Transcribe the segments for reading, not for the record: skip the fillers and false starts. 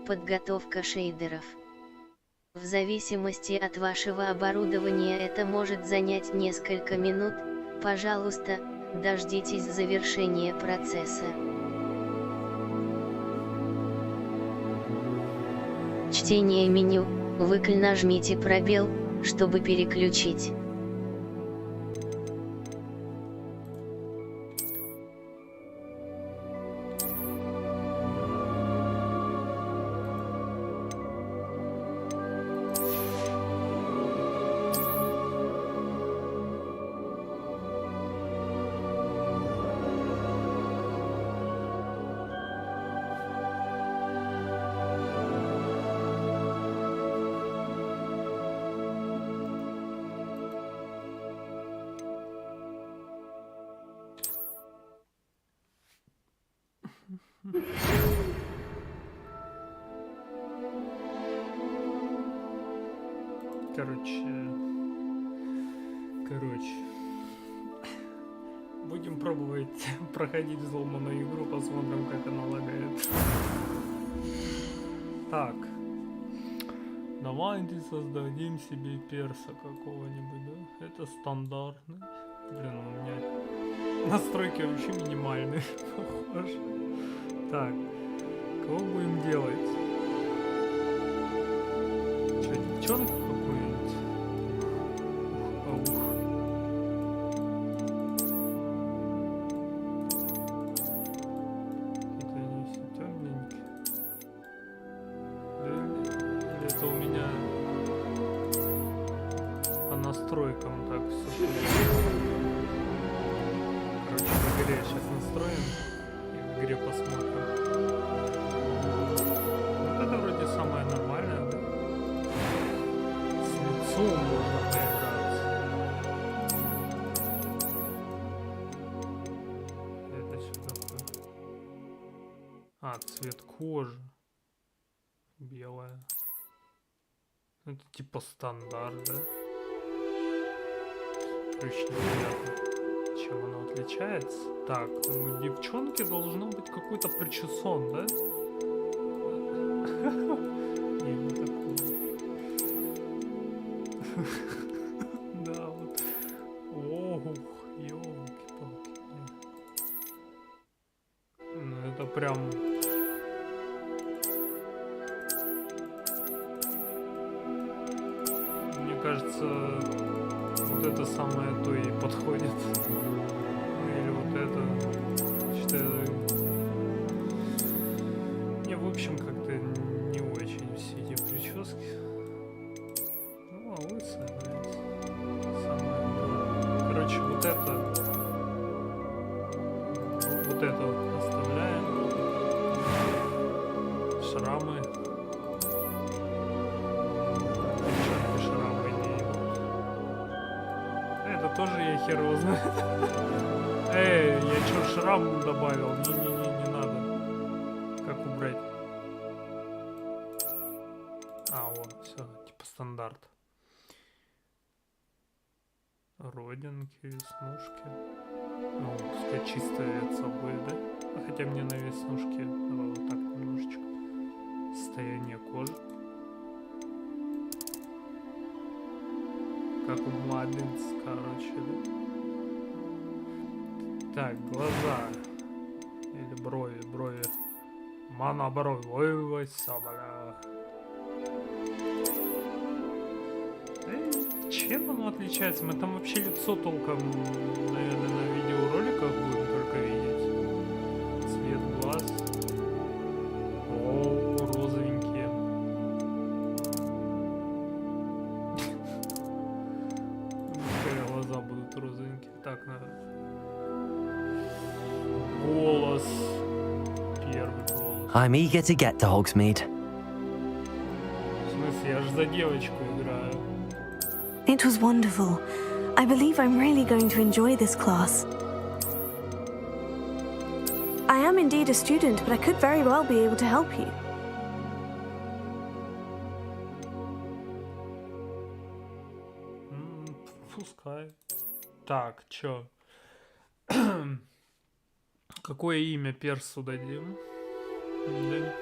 подготовка шейдеров. В зависимости от вашего оборудования это может занять несколько минут, пожалуйста, дождитесь завершения процесса. Чтение меню, нажмите пробел, чтобы переключить. Короче, будем пробовать проходить взломанную игру, посмотрим, как она лагает. Так, давайте создадим себе перса какого-нибудь, да? Это стандартный. Блин, у меня настройки вообще минимальные, похоже. Так, кого будем делать? Че, девчонку какую-нибудь? Это они все темненькие. Да? Это у меня по настройкам так все. Короче, в игре сейчас настроим и в игре посмотрим. Вот это вроде самое нормальное, да? С лицом можно поиграться. Это что такое? А, цвет кожи. Белая. Это типа стандарт, да? Короче, непонятно, чем оно отличается. Так, у девчонки должно быть какой-то причесон, да? Не, не такой. Да, вот. Ох, ёлки-палки. Ну, это прям... Мне кажется, вот это самое то и подходит. Ну, или вот это. Считаю... Мне, в общем, как-то не очень все эти прически. Ну, а лысая, блядь. Самое то. Короче, вот это... Вот это вот оставляем. Шрамы. Девчонки шрамы не идут. Это тоже я хер его знаю. Эй, я чё, шрам добавил? Не надо. Как убрать? А, вот, все, типа стандарт. Родинки, веснушки. Ну, пускай чистое лицо будет, да? А хотя мне на веснушки, давай вот так немножечко. Состояние кожи. Как у младенца, короче, да? Так, глаза. Или брови. Мана брови. Ой, соболя. Чем оно отличается? Мы там вообще лицо толком, наверное, на видеороликах будем только видеть. Цвет глаз. О, розовенькие. Пускай глаза будут розовенькие. Так, надо. Голос. Первый голос. I'm eager to get to Hogsmeade. В смысле, я же за девочку играю. It was wonderful. I believe I'm really going to enjoy this class. I am indeed a student, but I could very well be able to help you. Пускай. Так, чё? Какое имя персу дадим? Да.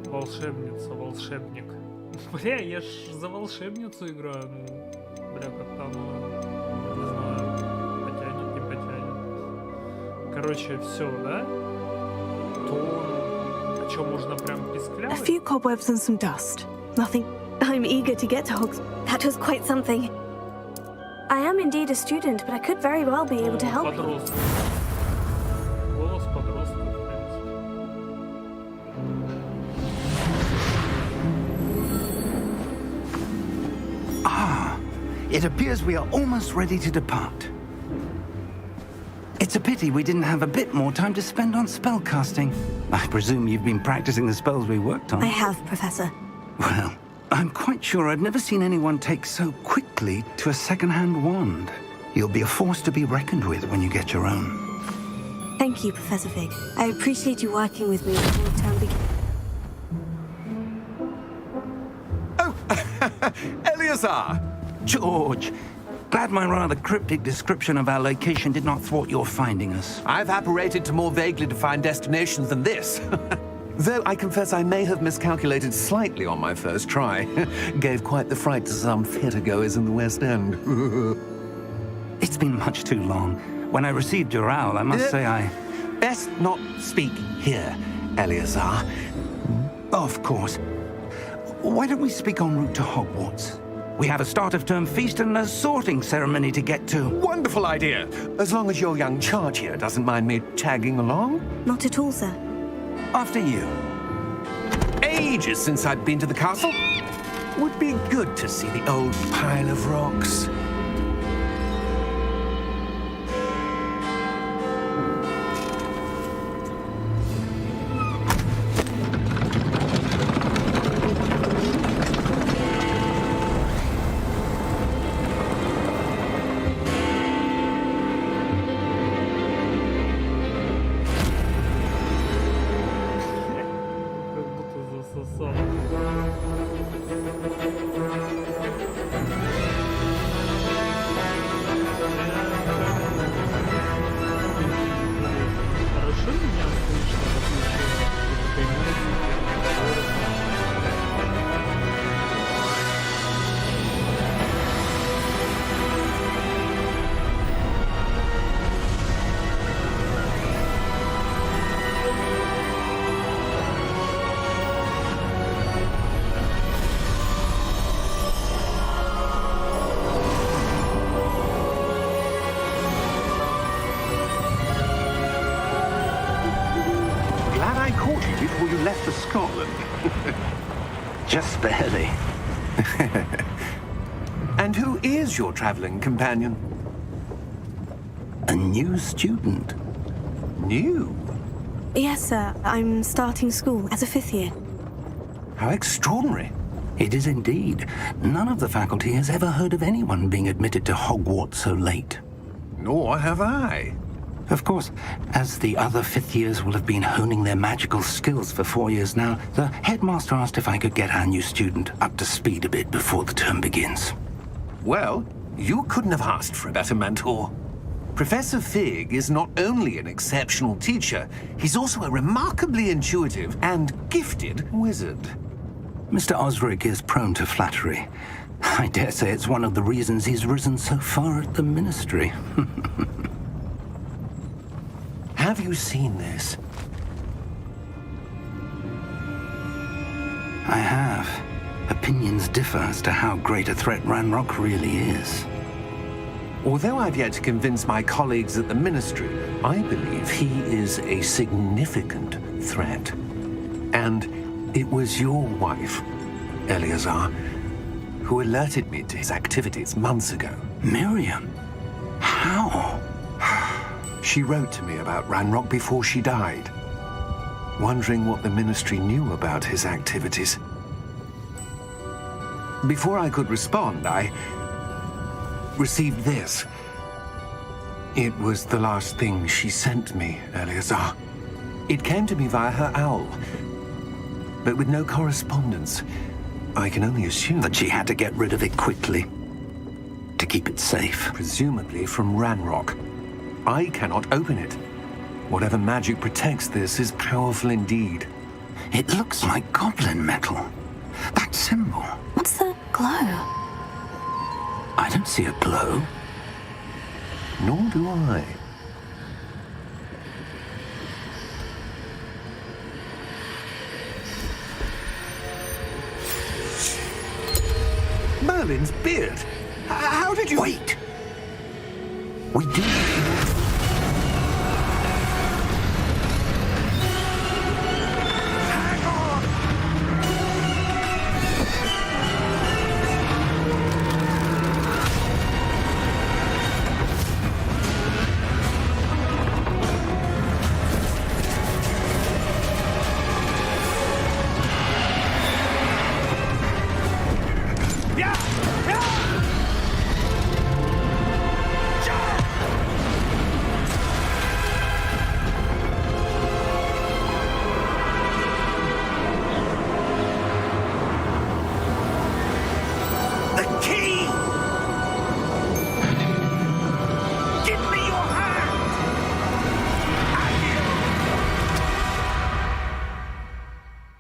Волшебница, волшебник. Бля, я ж за волшебницу играю, ну, бля, как-то оно, не знаю, потянет, не потянет. Короче, все, да? То, о чем можно прям A писклявать? few cobwebs and some dust. Nothing. I'm eager to get to Hogs. That was quite something. I am indeed a student, but I could very well be able to help you. Подросток. Голос подростка, в принципе. It appears we are almost ready to depart. It's a pity we didn't have a bit more time to spend on spellcasting. I presume you've been practicing the spells we worked on. I have, Professor. Well, I'm quite sure I've never seen anyone take so quickly to a second-hand wand. You'll be a force to be reckoned with when you get your own. Thank you, Professor Fig. I appreciate you working with me before the term begins. Eleazar! George, glad my rather cryptic description of our location did not thwart your finding us. I've apparated to more vaguely defined destinations than this. Though I confess I may have miscalculated slightly on my first try. Gave quite the fright to some theatre-goers in the West End. It's been much too long. When I received your owl, I must say I... Best not speak here, Eleazar. Of course. Why don't we speak en route to Hogwarts? We have a start-of-term feast and a sorting ceremony to get to. Wonderful idea! As long as your young charge here doesn't mind me tagging along. Not at all, sir. After you. Ages since I'd been to the castle. Would be good to see the old pile of rocks. Как будто засосал. Хорошо меня слышно, в отличие от этой музыки. Glad I caught you before you left for Scotland. Just barely. And who is your travelling companion? A new student. New? Yes, sir. I'm starting school as a fifth year. How extraordinary. It is indeed. None of the faculty has ever heard of anyone being admitted to Hogwarts so late. Nor have I. Of course, as the other fifth years will have been honing their magical skills for 4 years now, the headmaster asked if I could get our new student up to speed a bit before the term begins. Well, you couldn't have asked for a better mentor. Professor Fig is not only an exceptional teacher, he's also a remarkably intuitive and gifted wizard. Mr. Osric is prone to flattery. I dare say it's one of the reasons he's risen so far at the ministry. Have you seen this? I have. Opinions differ as to how great a threat Ranrock really is. Although I've yet to convince my colleagues at the Ministry, I believe he is a significant threat. And it was your wife, Eleazar, who alerted me to his activities months ago. Miriam? How? She wrote to me about Ranrock before she died, wondering what the Ministry knew about his activities. Before I could respond, I received this. It was the last thing she sent me, Eleazar. It came to me via her owl, but with no correspondence. I can only assume That she had to get rid of it quickly to keep it safe. presumably from Ranrock. I cannot open it. Whatever magic protects this is powerful indeed. It looks like goblin metal. That symbol. What's the glow? I don't see a glow. Nor do I. Merlin's beard. How did you... Wait! We do...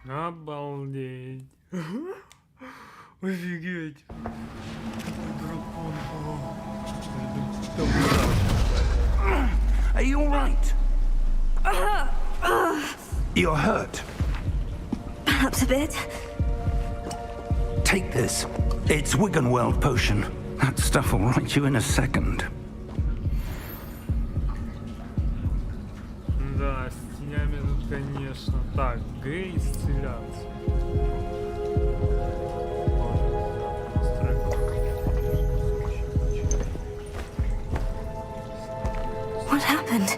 Обалдеть. Офигеть. Дракон. Are you all right? You're hurt. Perhaps a bit. Take this. It's Wiggenweld potion. That stuff will right you in a second. Да, с тенями тут, конечно. Так, Г исцеляться. What happened?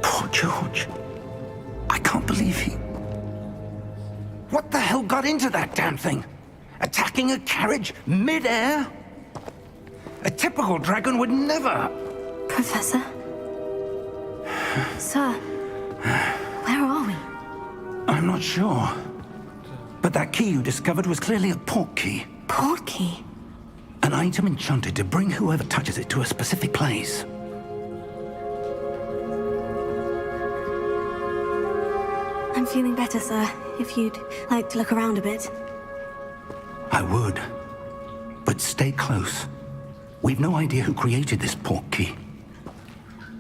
Poor George. I can't believe he... What the hell got into that damn thing? Attacking a carriage mid-air? A typical dragon would never... Professor? Sir, where are we? I'm not sure. But that key you discovered was clearly a port key. Port key? An item enchanted to bring whoever touches it to a specific place. I'm feeling better, sir. If you'd like to look around a bit. I would. But stay close. We've no idea who created this port key.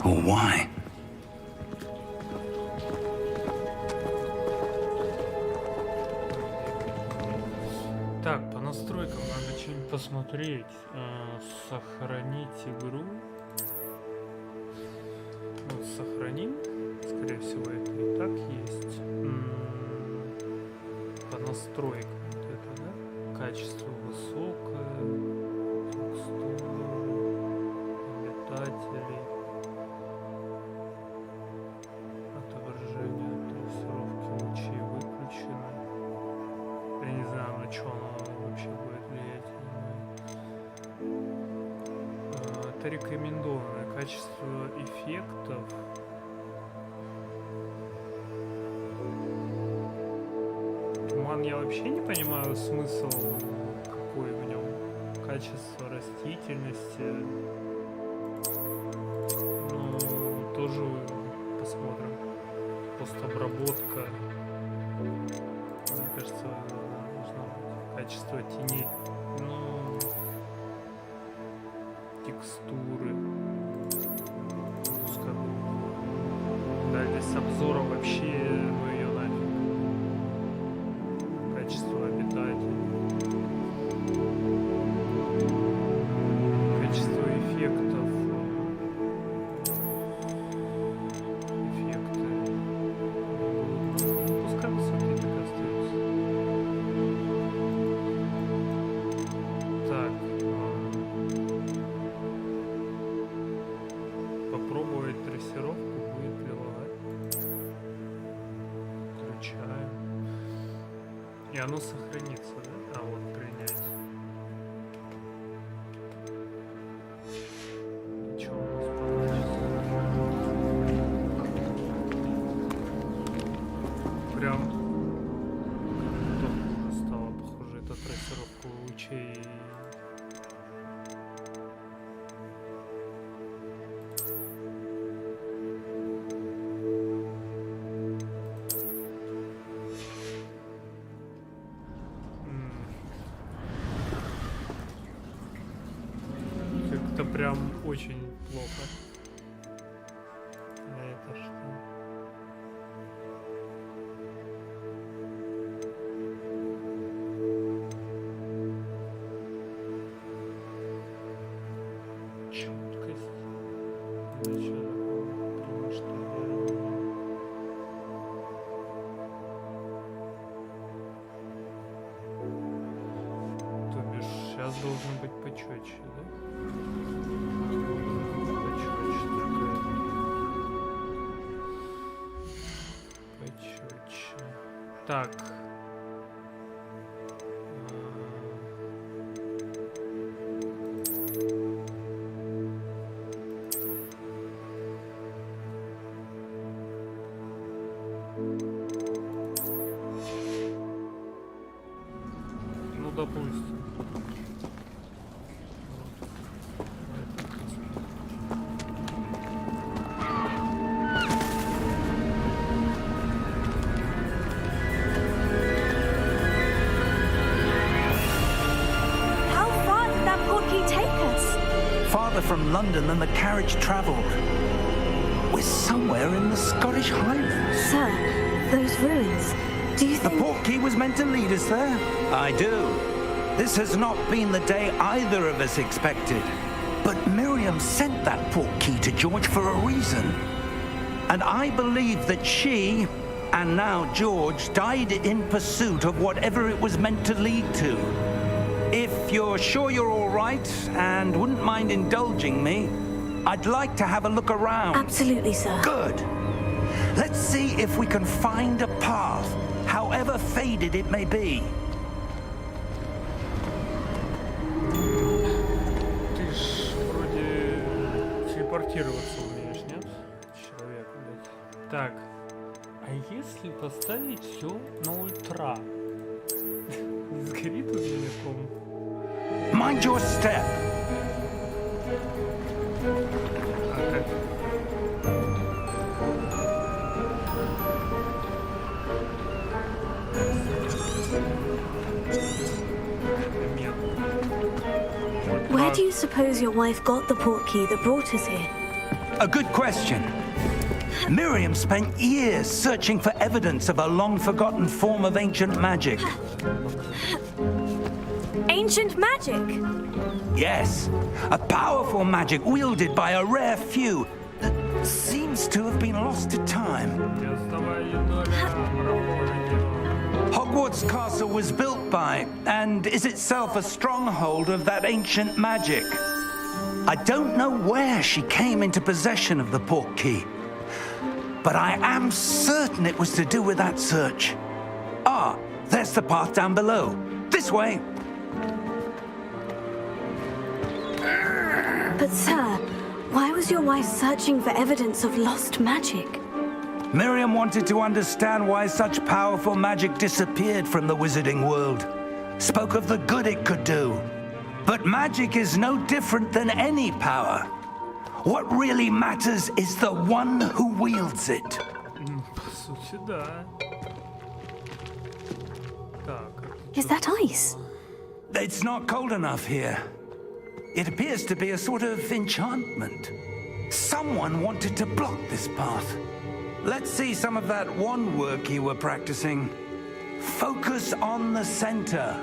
Or why. Так, по настройкам надо что-нибудь посмотреть. Сохранить игру. Вот, сохраним. Скорее всего, это и так есть. По настройкам. Вот это, да? Качество высокое. Текстура. Обитатели. Отображение трассировки лучей выключено. Я не знаю, на что оно вообще будет влиять. Это рекомендованное качество эффектов. Туман, я вообще не понимаю смысл, какой в нем. Качество растительности. Ну, тоже посмотрим. Постобработка. Мне кажется, должно быть качество теней. Ну, текстуры. Пускай. Дальность обзора вообще, ну ее нафиг. Качество обитателей. Качество эффектов. Эффекты. Пускай высоты так остаются. Так. Попробовать трассировку, будет ли лагать. Включаем. И оно сохранится, да? А вот принять. Ничего у нас получится. Прям тоже стало похоже, это трассировку лучей. прям очень плохо. А это что? Четкость. Начало. То бишь, сейчас должен быть почетче, да? Почетче такая. Почетче. Так. Ну, допустим. How far did that portkey take us? Farther from London than the carriage travelled. We're somewhere in the Scottish Highlands. Sir, those ruins. Do you The think... portkey was meant to lead us there? I do. This has not been the day either of us expected. But Miriam sent that portkey to George for a reason. And I believe that she, and now George, died in pursuit of whatever it was meant to lead to. If you're sure you're all right and wouldn't mind indulging me, I'd like to have a look around. Absolutely, sir. Good. Let's see if we can find a path, however faded it may be. Ты ж вроде телепортироваться умеешь, нет? Человек, блядь. Так. А если поставить все на ультра? Не сгорит он целиком? Mind your step. А как? Where do you suppose your wife got the portkey that brought us here? A good question. Miriam spent years searching for evidence of a long-forgotten form of ancient magic. Ancient magic? Yes, a powerful magic wielded by a rare few that seems to have been lost to time. Hogwarts Castle was built by, and is itself a stronghold of that ancient magic. I don't know where she came into possession of the portkey, but I am certain it was to do with that search. Ah, there's the path down below. This way. But sir, why was your wife searching for evidence of lost magic? Miriam wanted to understand why such powerful magic disappeared from the wizarding world. Spoke of the good it could do. But magic is no different than any power. What really matters is the one who wields it. По сути, да. Так. Is that ice? It's not cold enough here. It appears to be a sort of enchantment. Someone wanted to block this path. Let's see some of that wand work you were practicing. Focus on the center.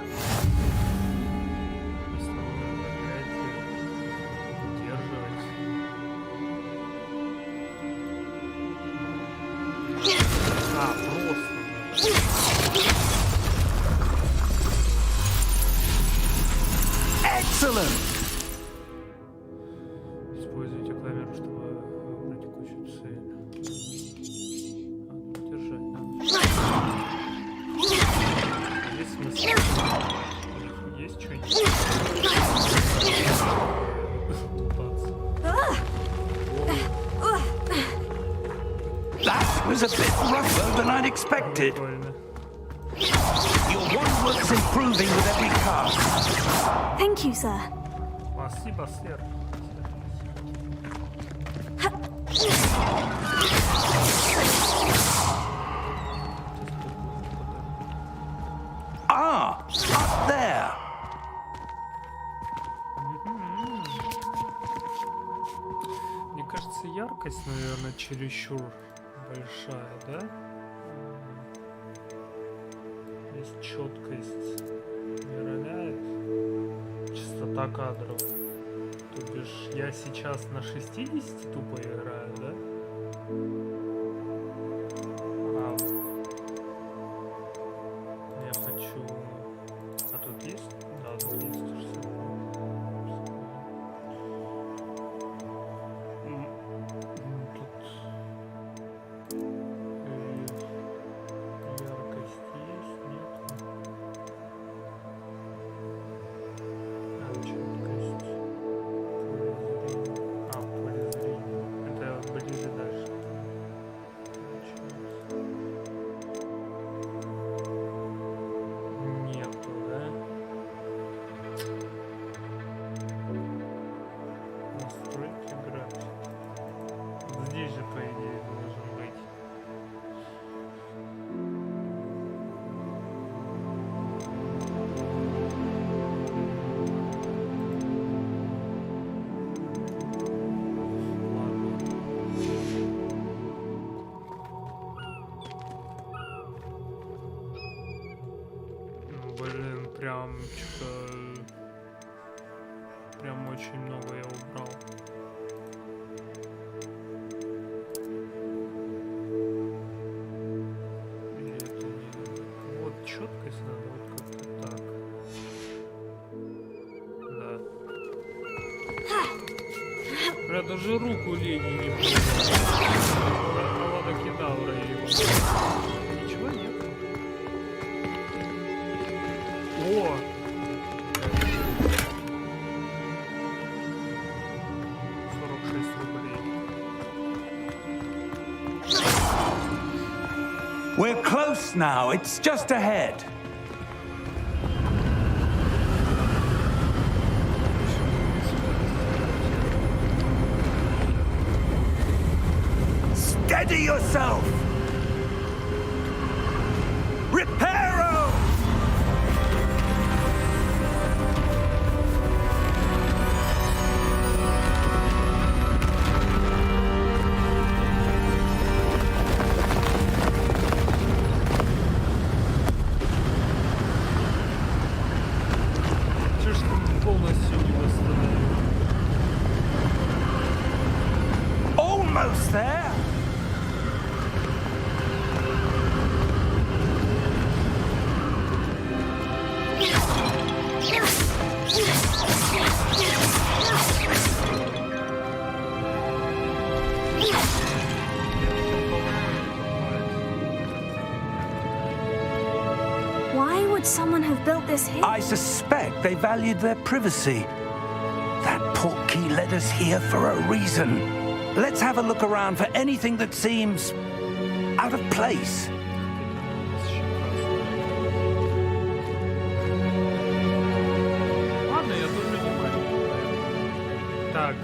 Excellent! Используйте камеру, чтобы выбрать кучу целей. Держать надо. Есть смысл? Есть что-нибудь? That was a bit rougher than I'd expected. Your wand work's improving with every cast. Thank you, sir. Спасибо, сэр. Ah, up there. кажется, яркость, наверное, чересчур большая, да? Здесь четкость не роляет. Частота кадров. То бишь, я сейчас на 60 тупо играю, да? А я хочу... А тут есть? Да, тут есть 160. Прям что-то... Прям очень много я убрал. Или это не... Вот четкость надо вот как-то так. Да. Бля, даже руку лени не было. Ладно, кидавра его. Ничего нет. О! We're close now. It's just ahead. Steady yourself. Reparo! Almost there. Why would someone have built this here? I suspect they valued their privacy. That portkey led us here for a reason. Let's have a look around for anything that seems out of place. Ладно, я тоже не пойду. Так.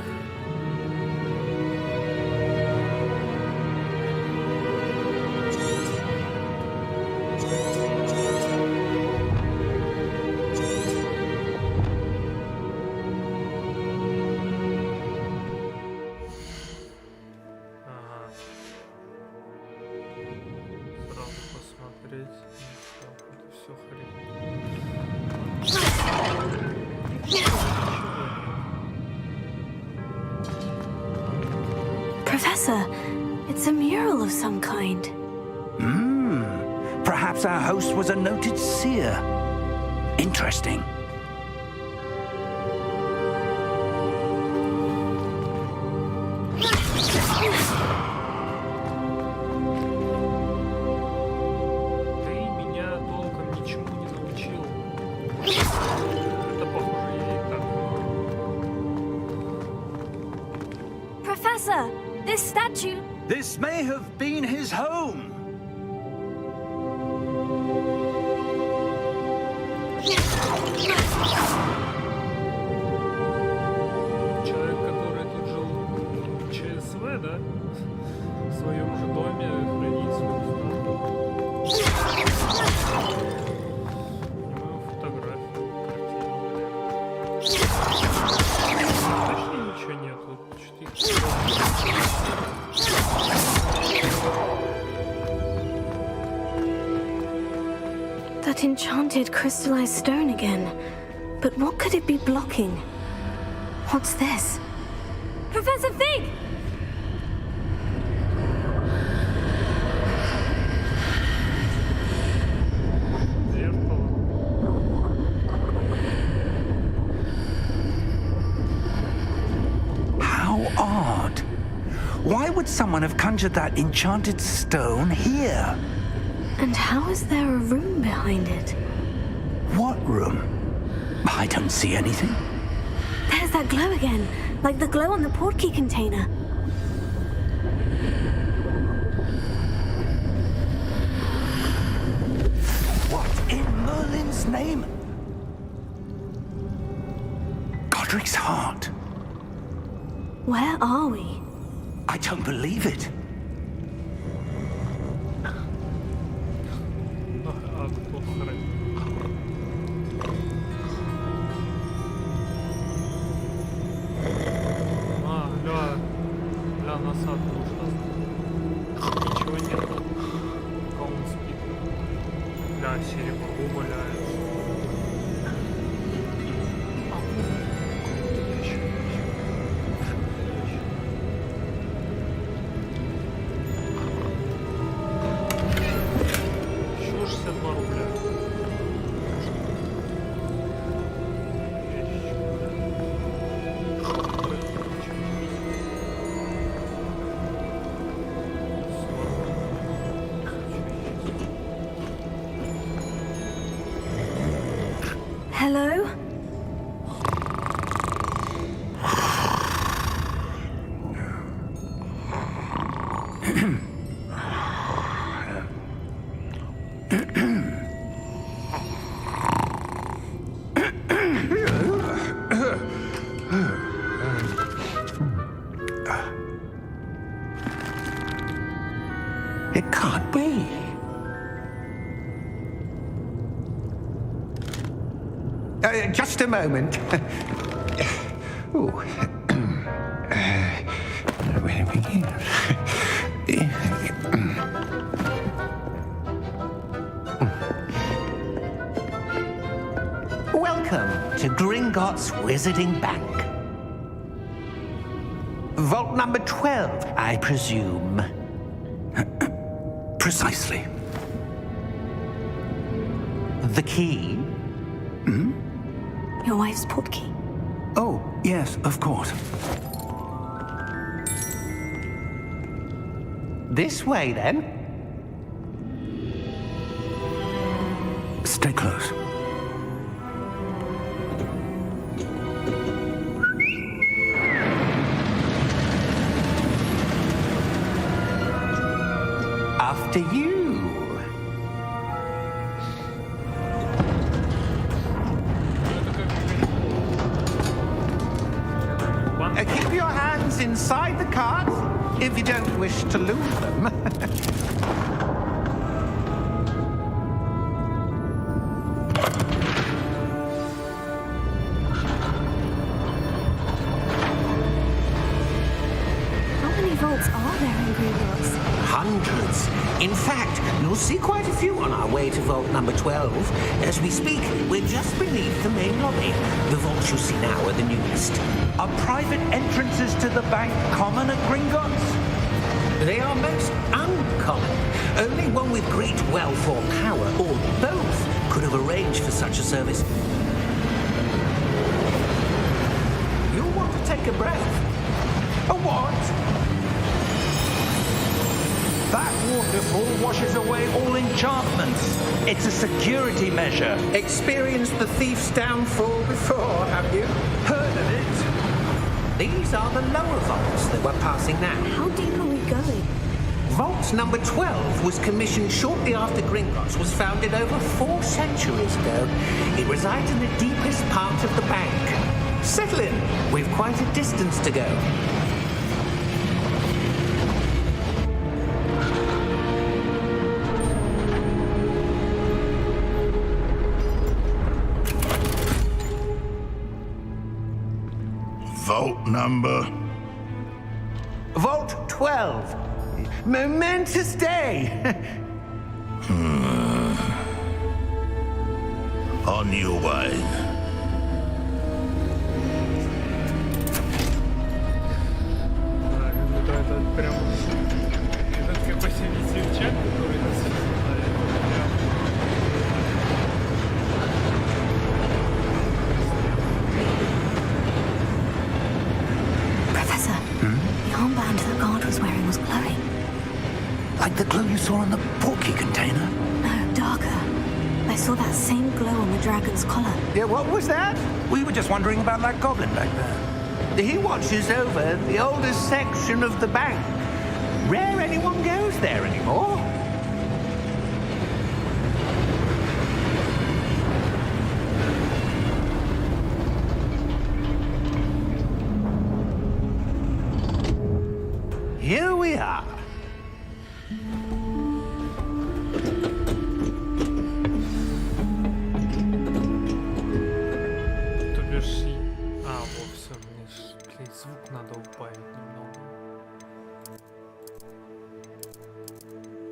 Professor, it's a mural of some kind. Perhaps our host was a noted seer. Interesting. Professor, this statue... This may have been his home. Человек, который тут жил в ЧСВ, да? В своем же доме хранит свою фотографию. Точно ничего нет, вот что-то That enchanted crystallized stone again. But what could it be blocking? What's this? Professor Fig! How odd. Why would someone have conjured that enchanted stone here? And how is there a room behind it? What room? I don't see anything. There's that glow again, like the glow on the portkey container. What in Merlin's name? Godric's heart. Where are we? I don't believe it. Назад нужно. Ничего нет. Пока он спит. Бля, серебро валяется. Еще 62 рубля. Hello? It can't be. Just a moment. Ooh. Where do we begin? Welcome to Gringotts Wizarding Bank. Vault number 12, I presume. Precisely. The key? Your wife's portkey. Oh, yes, of course. This way, then. Stay close. After you. Keep your hands inside the cards if you don't wish to lose them. How many vaults are there in Gringotts? Hundreds. In fact, you'll see quite a few on our way to vault number 12. As we speak, we're just beneath the main lobby. The vaults you see now are the newest. Are private entrances to the bank common at Gringotts? They are most uncommon. Only one with great wealth or power, or both, could have arranged for such a service. You'll want to take a breath. A what? That waterfall washes away all enchantments. It's a security measure. Experienced the thief's downfall before, have you? Heard of it? These are the lower vaults that we're passing now. How deep are we going? Vault number 12 was commissioned shortly after Gringotts was founded over 4 centuries ago. It resides in the deepest part of the bank. Settle in. We've quite a distance to go. Vault number Vault 12. Momentous day. On your wine. Это прям... Это какой-то весельчак, который нас знает. Professor, the armband that guard was wearing was glowing. Like the glow you saw in the porky container? No, darker. I saw that same glow on the dragon's collar. Yeah, what was that? We were just wondering about that goblin back there. He watches over the oldest section of the bank. Rare anyone goes there anymore. Here we are. То бишь... А, вот все, мне ж, блядь, звук надо убавить немного.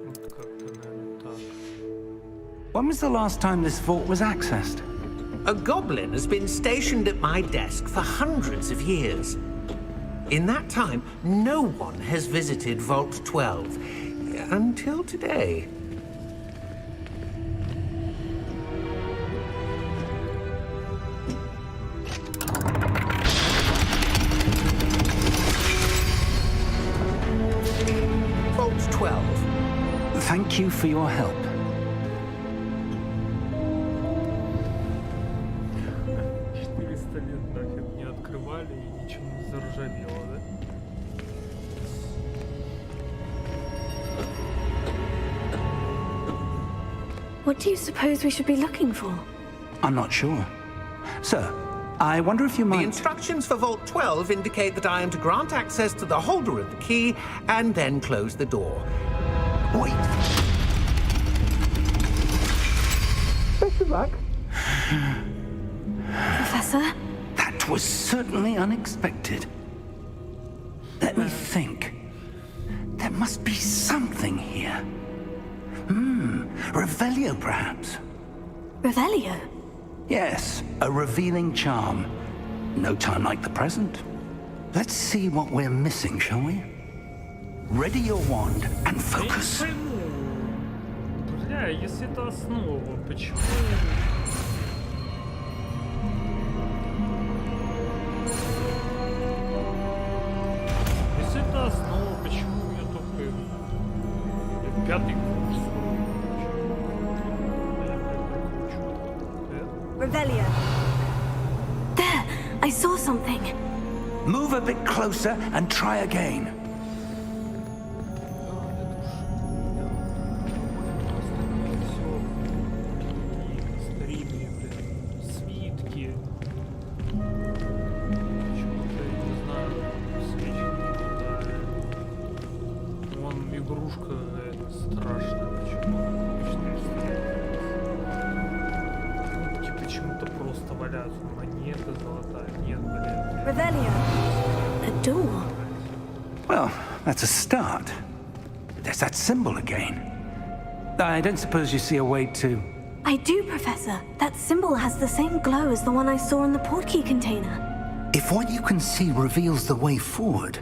Вот как-то, наверное, так. When was the last time this vault was accessed? A goblin has been stationed at my desk for hundreds of years. In that time, no one has visited Vault 12 until today. Vault 12. Thank you for your help. 400 лет нахер не открывали и ничего не заржавело, да? What do you suppose we should be looking for? I'm not sure. Sir, I wonder if you The might... instructions for Vault 12 indicate that I am to grant access to the holder of the key and then close the door. Wait. Best of luck. Professor? That was certainly unexpected. Let me think. There must be something here. Revelio, perhaps. Revelio? Yes, a revealing charm. No time like the present. Let's see what we're missing, shall we? Ready your wand and focus. Я не пойму. Бля, если это основа, почему... Если это основа, почему у меня только пятый курс? Revelio. There! I saw something. Move a bit closer and try again. Revelio. A door. Well, that's a start. There's that symbol again. I don't suppose you see a way to... I do, Professor. That symbol has the same glow as the one I saw in the portkey container. If what you can see reveals the way forward,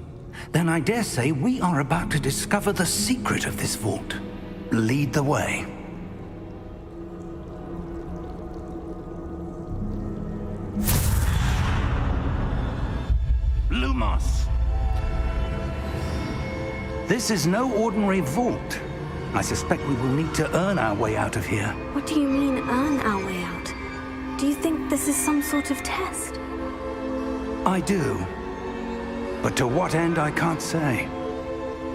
then I dare say we are about to discover the secret of this vault. Lead the way. Lumos. This is no ordinary vault. I suspect we will need to earn our way out of here. What do you mean, earn our way out? Do you think this is some sort of test? I do. But to what end, I can't say.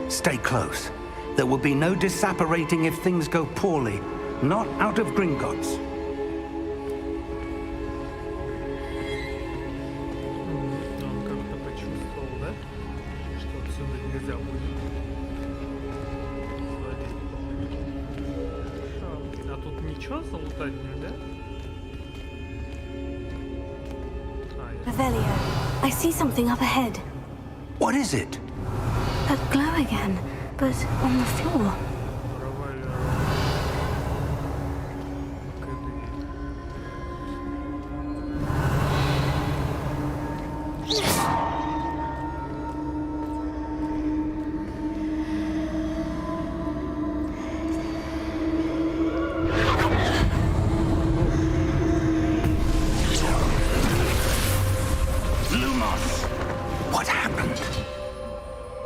Stay close. There will be no disapparating if things go poorly. Not out of Gringotts. Он как-то почувствовал, да? Что отсюда нельзя будет свалить. А тут ничего залутать нельзя? Revelio. I see something up ahead. What is it? That glow again, but on the floor.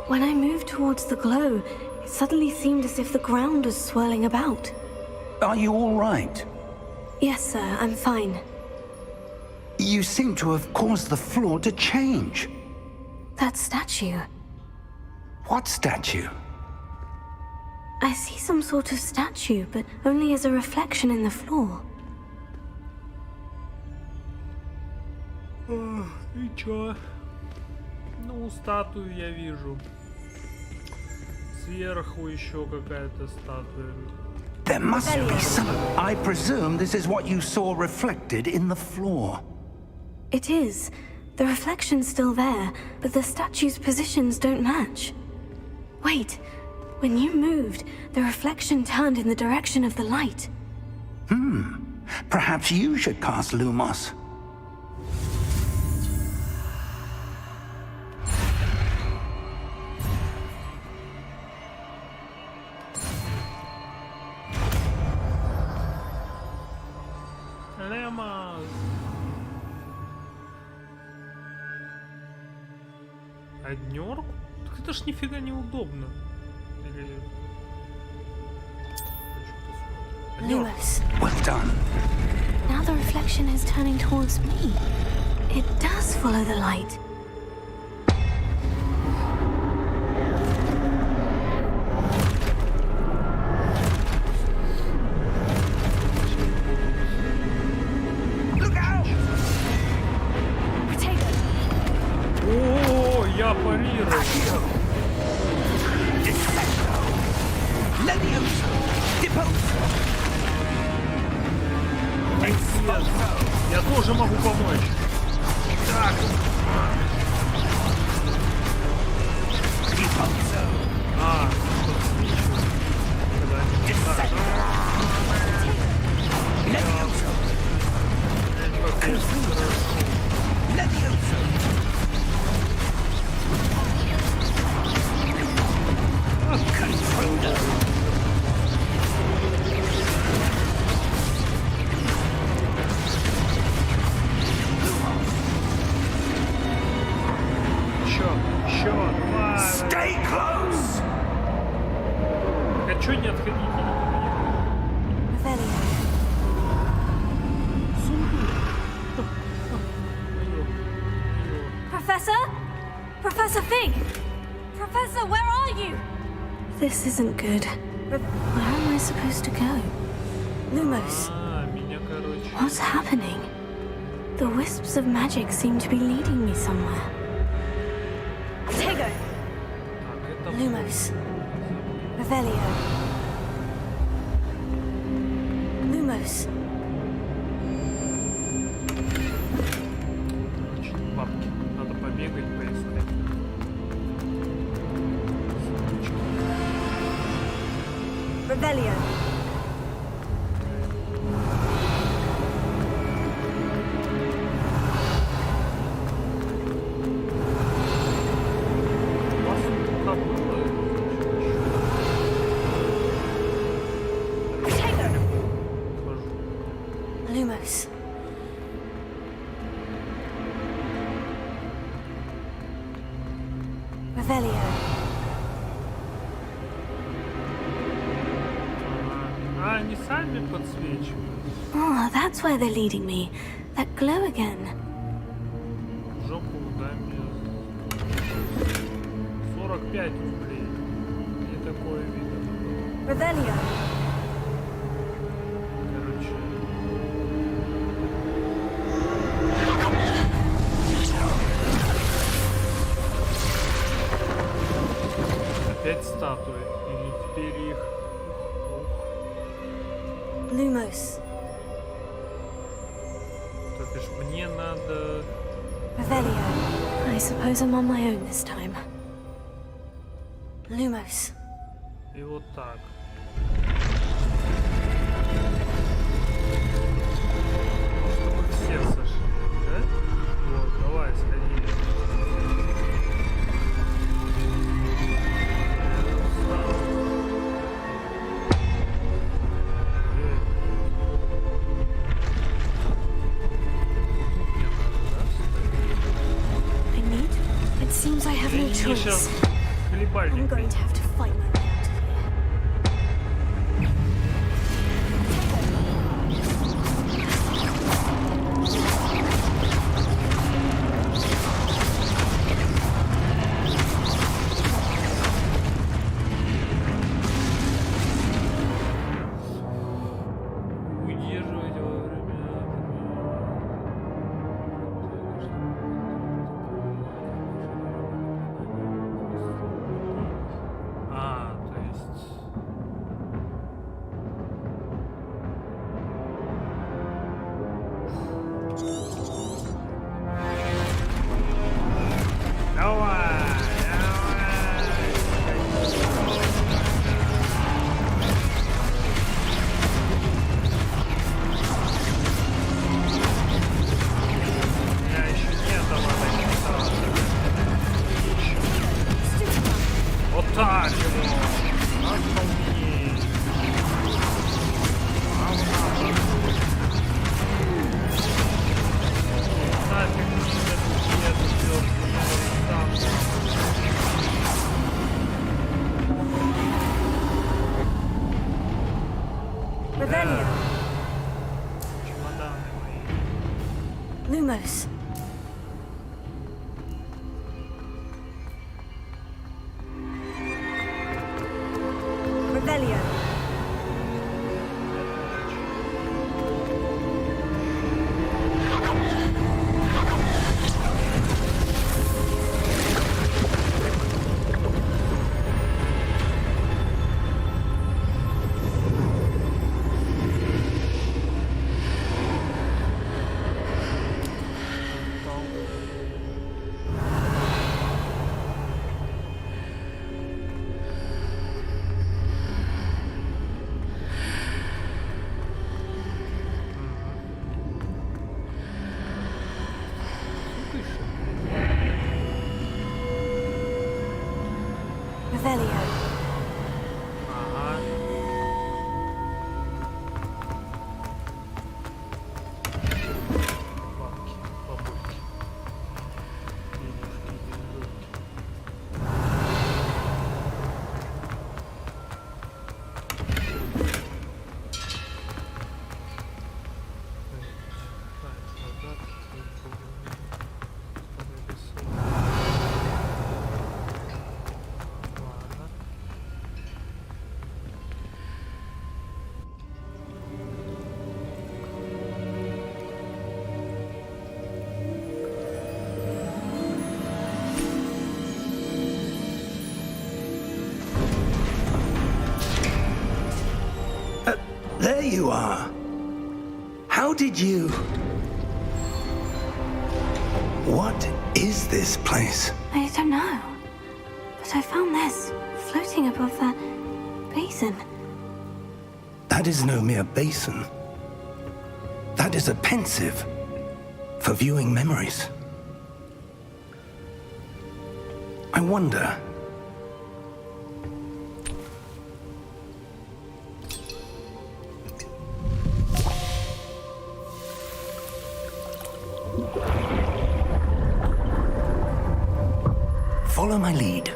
When I moved towards the glow, it suddenly seemed as if the ground was swirling about. Are you all right? Yes, sir, I'm fine. You seem to have caused the floor to change. That statue. What statue? I see some sort of statue, but only as a reflection in the floor. И чё? Ну, статую я вижу. Сверху еще какая-то статуя. There must be some... I presume this is what you saw reflected in the floor. It is. The reflection's still there, but the statue's positions don't match. Wait. When you moved, the reflection turned in the direction of the light. Perhaps you should cast Lumos. Однёрку? Так это ж нифига неудобно. Или... Lumos. Well done. Now the reflection is turning towards me. It does follow the light. Look out! Potato. О, я парирую. Levioso! Deposo! Я тоже могу помочь. Так. Deposo! А, Levioso! Levioso! Controller! Еще, давай. Stay close! А чё не отходите? Revelio. Professor? Professor Fig! Professor, where are you? This isn't good. Where am I supposed to go? Lumos. А, меня, короче. What's happening? The wisps of magic seem to be leading me somewhere. Tego! Так, это... Lumos. Revelio. Lumos. Короче, бабки. Надо побегать, поискать. Revelio. Lumos. Revelio. А, они сами подсвечивают. Oh, that's where they're leading me. That glow again. Жопу дай мне 45 рублей. Не такое видно. Revelio. Короче. Опять статуи. Или теперь их... Lumos. То бишь мне надо... Revelio. I suppose I'm on my own this time. Lumos. И вот так. Чтобы все сошли, да? Вот, давай, сходили. I need. It seems I have no choice. I'm going to have to fight my way out of here. Удерживать во время... То есть... Давай! Я еще не этого дочитал. Вот так его. Охуеть. Нафиг мне это сделать, там. Rebellion. Чемоданы мои. Lumos. Rebellion. Revelio. Ага. Бабки, бабульки. Денежки, деньжонки. There you are. How did you... What is this place? I don't know. But I found this floating above the basin. That is no mere basin. That is a pensive for viewing memories. I wonder... Follow my lead.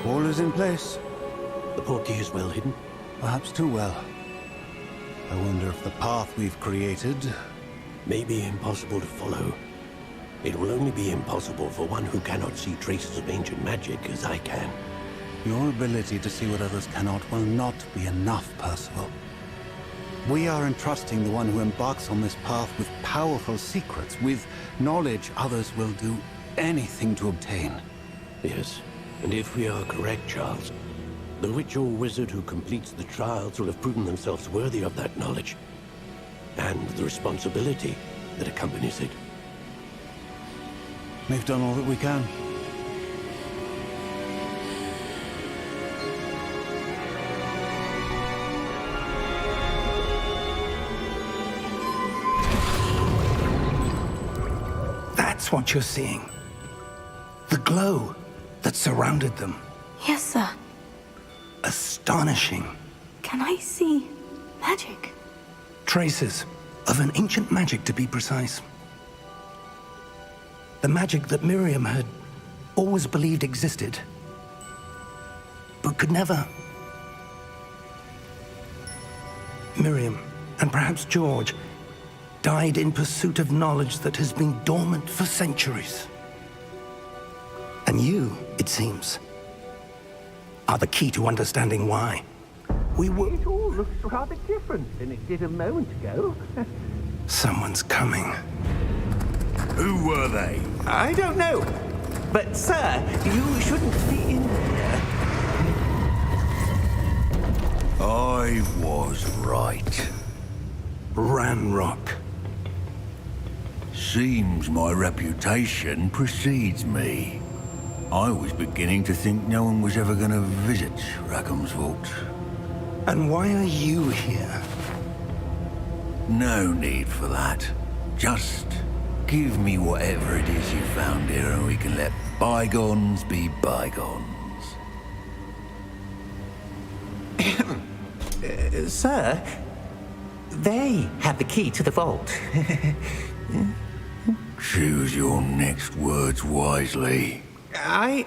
All is in place. The portkey is well hidden. Perhaps too well. I wonder if the path we've created... May be impossible to follow. It will only be impossible for one who cannot see traces of ancient magic as I can. Your ability to see what others cannot will not be enough, Percival. We are entrusting the one who embarks on this path with powerful secrets, with knowledge others will do anything to obtain. Yes, and if we are correct, Charles, the witch or wizard who completes the trials will have proven themselves worthy of that knowledge, and the responsibility that accompanies it. We've done all that we can. That's what you're seeing. The glow that surrounded them. Yes, sir. Astonishing. Can I see magic? Traces of an ancient magic, to be precise. The magic that Miriam had always believed existed, but could never. Miriam, and perhaps George, died in pursuit of knowledge that has been dormant for centuries. And you, it seems, are the key to understanding why. It all looks rather different than it did a moment ago. Someone's coming. Who were they? I don't know. But, sir, you shouldn't be in here. I was right. Ranrock. Seems my reputation precedes me. I was beginning to think no one was ever going to visit Rackham's vault. And why are you here? No need for that. Just give me whatever it is you found here and we can let bygones be bygones. Sir, they have the key to the vault. Choose your next words wisely. I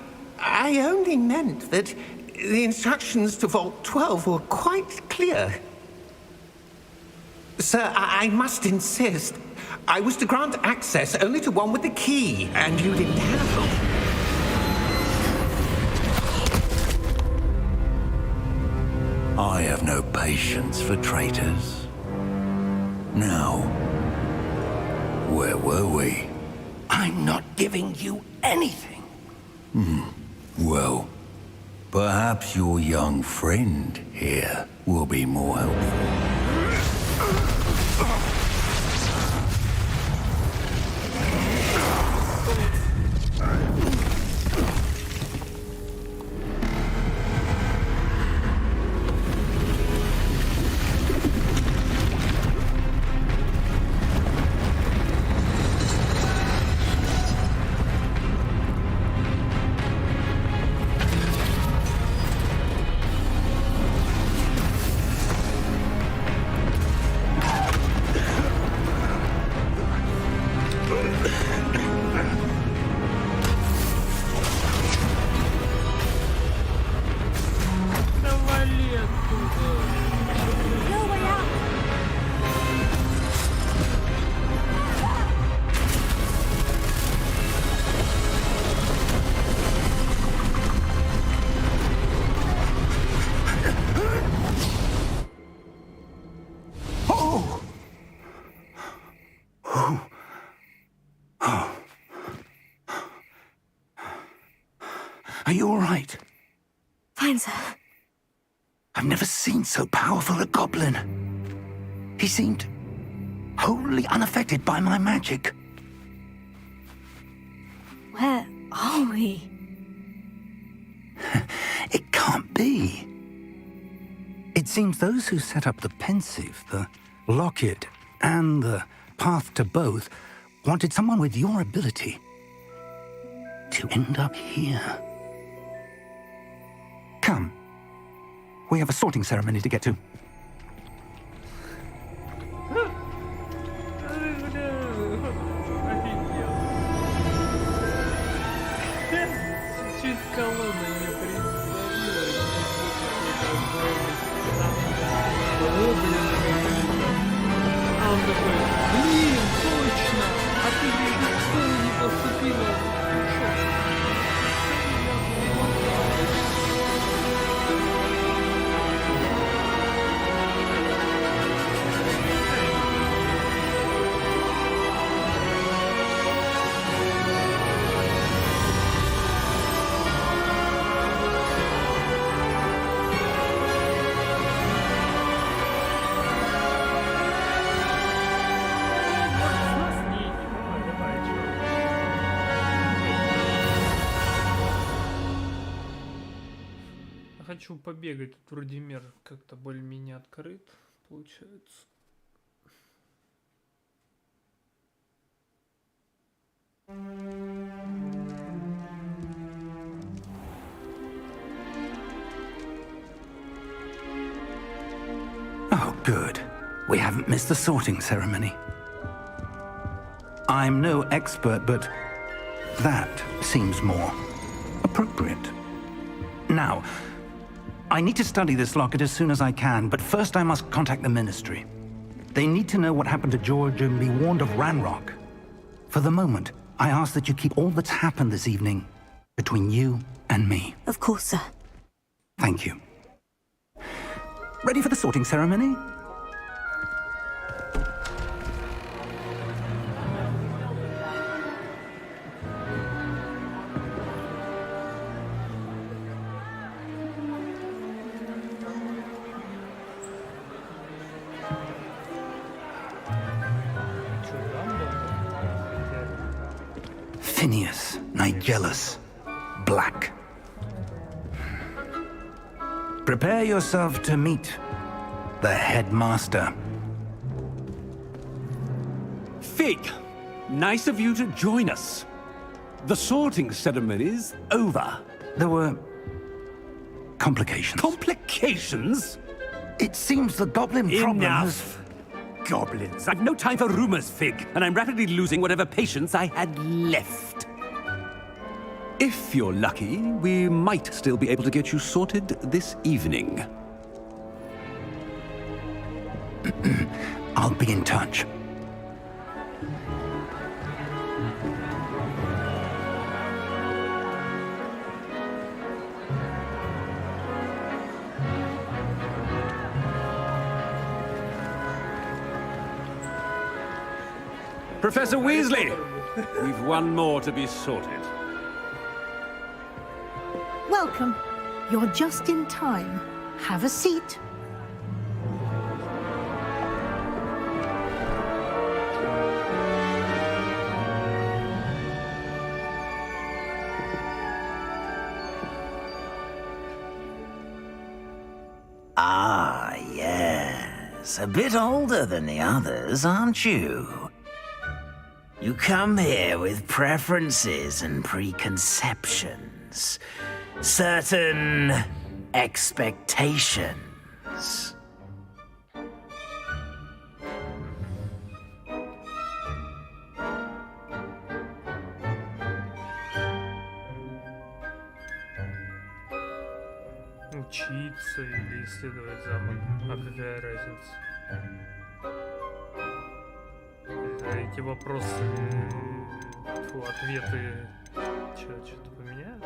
only meant that the instructions to Vault 12 were quite clear. Sir, I must insist. I was to grant access only to one with the key, and you didn't have them. I have no patience for traitors. Now, where were we? I'm not giving you anything. Well, perhaps your young friend here will be more helpful. Are you all right? Fine, sir. I've never seen so powerful a goblin. He seemed wholly unaffected by my magic. Where are we? It can't be. It seems those who set up the pensive, the locket, and the path to both wanted someone with your ability to end up here. Come. We have a sorting ceremony to get to. Чуть колонна не представилась. А он такой, блин, точно! А ты же в школу не поступила. хочу побегать. Тут вроде мир как-то более-менее открыт, получается. Oh, good. We haven't missed the sorting ceremony. I'm no expert, but that seems more appropriate. Now, I need to study this locket as soon as I can, but first I must contact the Ministry. They need to know what happened to George and be warned of Ranrock. For the moment, I ask that you keep all that's happened this evening between you and me. Of course, sir. Thank you. Ready for the sorting ceremony? Phineas, Nigellus, Black. Prepare yourself to meet the headmaster. Fig, nice of you to join us. The sorting ceremony's over. There were complications. Complications? It seems the goblin problem has... Enough! Goblins. I've no time for rumors, Fig, and I'm rapidly losing whatever patience I had left. If you're lucky, we might still be able to get you sorted this evening. I'll be in touch. Professor Weasley! We've one more to be sorted. Welcome. You're just in time. Have a seat. Ah, yes. A bit older than the others, aren't you? You come here with preferences and preconceptions. Certain expectations. Учиться или исследовать замок. А какая разница? Эти вопросы, ответы, что-то поменяют?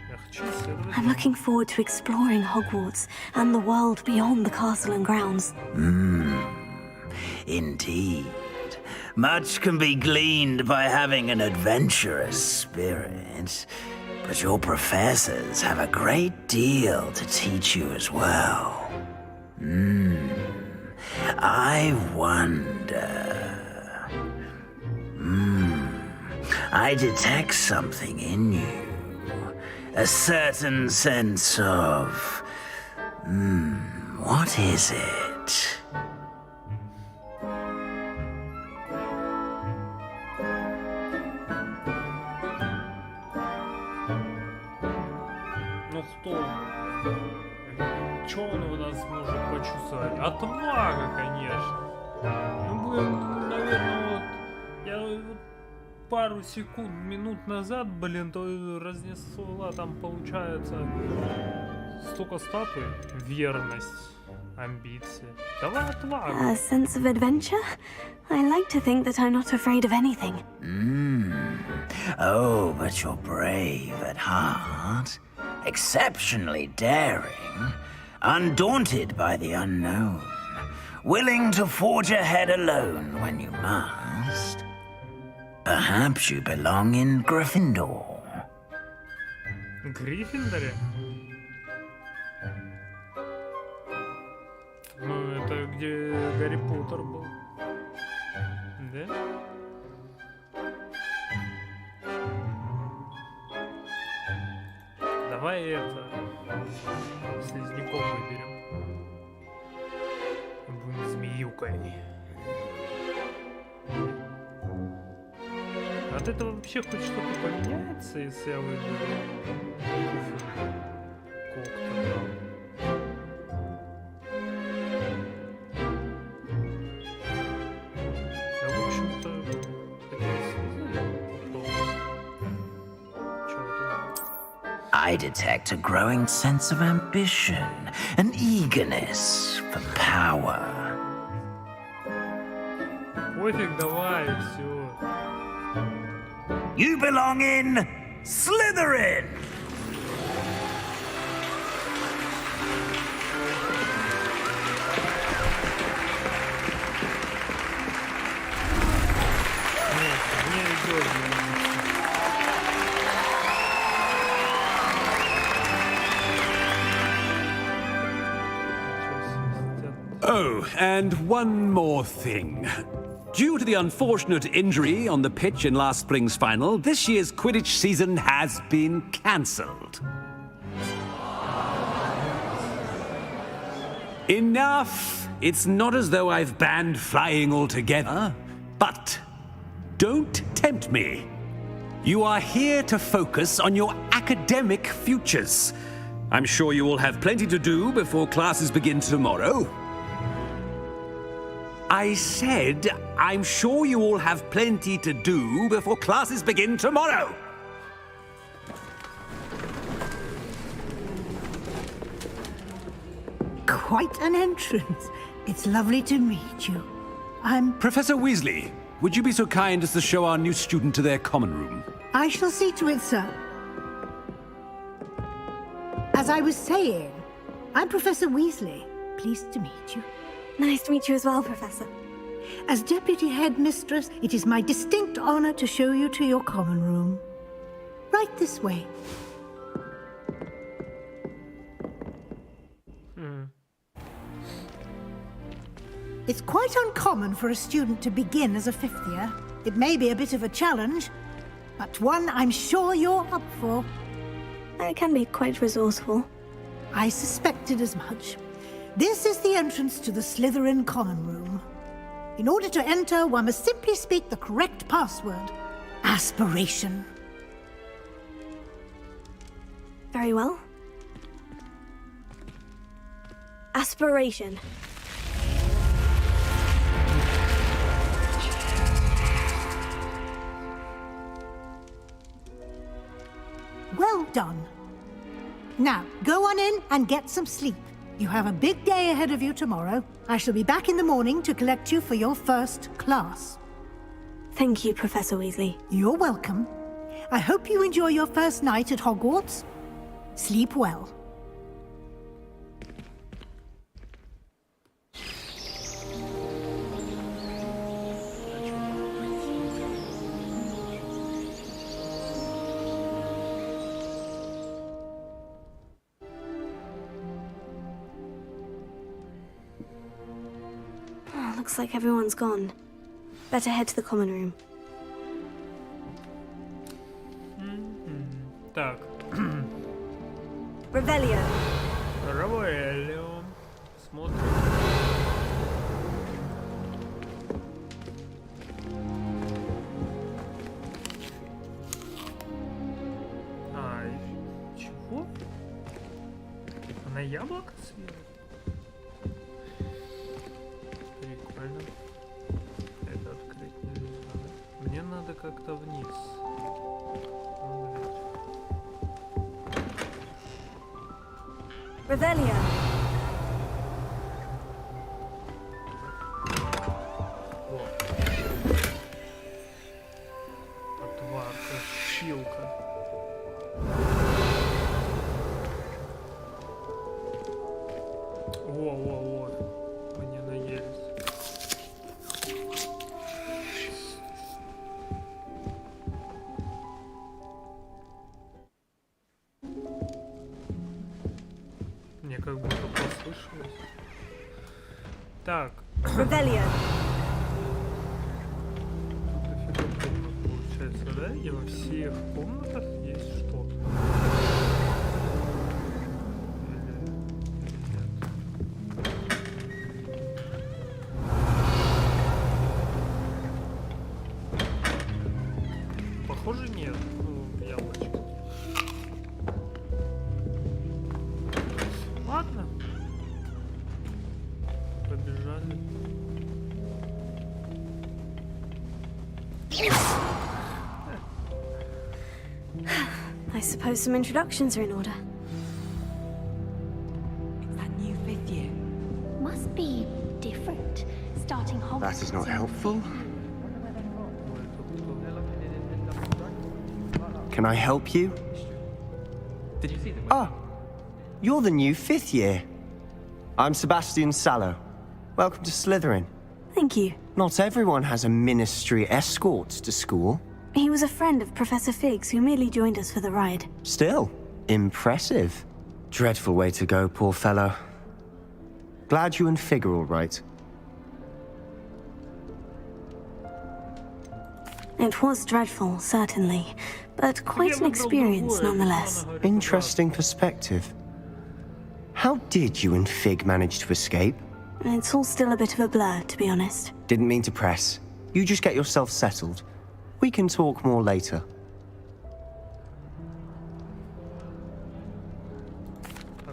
Я хочу исследовать. I'm looking forward to exploring Hogwarts and the world beyond the castle and grounds. Indeed. Much can be gleaned by having an adventurous spirit, but your professors have a great deal to teach you as well. I wonder... I detect something in you. A certain sense of... what is it? Ну кто? Чё он у нас может почувствовать? Отвага, конечно. Ну, блин, наверное, вот... Я вот пару секунд, минут назад, блин, то разнесла там, получается, столько статуй. Верность, амбиции. Давай отвагу. A sense of adventure? I like to think that I'm not afraid of anything. Oh, but you're brave at heart. Exceptionally daring. Undaunted by the unknown. Willing to forge ahead alone when you must. Perhaps you belong in Gryffindor. Гриффиндоре? Ну, это где Гарри Поттер был. Да? Давай это... Слизняков выберем. Будем змеюкой. От этого вообще хоть что-то поменяется, если я выберу когта? Я, в общем-то, I detect a growing sense of ambition, an eagerness for power. Пофиг, давай, все. You belong in Slytherin! Oh, and one more thing. Due to the unfortunate injury on the pitch in last spring's final, this year's Quidditch season has been cancelled. Enough! It's not as though I've banned flying altogether, but don't tempt me. You are here to focus on your academic futures. I'm sure you will have plenty to do before classes begin tomorrow. I said, I'm sure you all have plenty to do before classes begin tomorrow. Quite an entrance. It's lovely to meet you. I'm... Professor Weasley, would you be so kind as to show our new student to their common room? I shall see to it, sir. As I was saying, I'm Professor Weasley. Pleased to meet you. Nice to meet you as well, Professor. As Deputy Headmistress, it is my distinct honor to show you to your common room. Right this way. It's quite uncommon for a student to begin as a fifth year. It may be a bit of a challenge, but one I'm sure you're up for. I can be quite resourceful. I suspected as much. This is the entrance to the Slytherin common room. In order to enter, one must simply speak the correct password. Aspiration. Very well. Aspiration. Well done. Now, go on in and get some sleep. You have a big day ahead of you tomorrow. I shall be back in the morning to collect you for your first class. Thank you, Professor Weasley. You're welcome. I hope you enjoy your first night at Hogwarts. Sleep well. Looks like everyone's gone. Better head to the common room. Так. Revelio. Revelio. Смотрим. Чего? Она яблоко съела? Прикольно. Это открыть нельзя. Мне надо как-то вниз. Revelio. Отварка, шилка. Во-во-во. Мы не наелись. Мне как будто послышалось. Так. Revelio. Тут дофига комнат получается, да? И во всех комнатах есть что-то. побежали. I suppose some introductions are in order. It's that new fifth year. Must be different. Starting Hogwarts. That is not helpful. Can I help you? Did you see them? Ah, you're the new fifth year. I'm Sebastian Sallow. Welcome to Slytherin. Thank you. Not everyone has a ministry escort to school. He was a friend of Professor Fig's who merely joined us for the ride. Still, impressive. Dreadful way to go, poor fellow. Glad you and Fig are all right. It was dreadful, certainly, but quite an experience nonetheless. Interesting perspective. How did you and Fig manage to escape? It's all still a bit of a blur, to be honest. Didn't mean to press. You just get yourself settled. We can talk more later.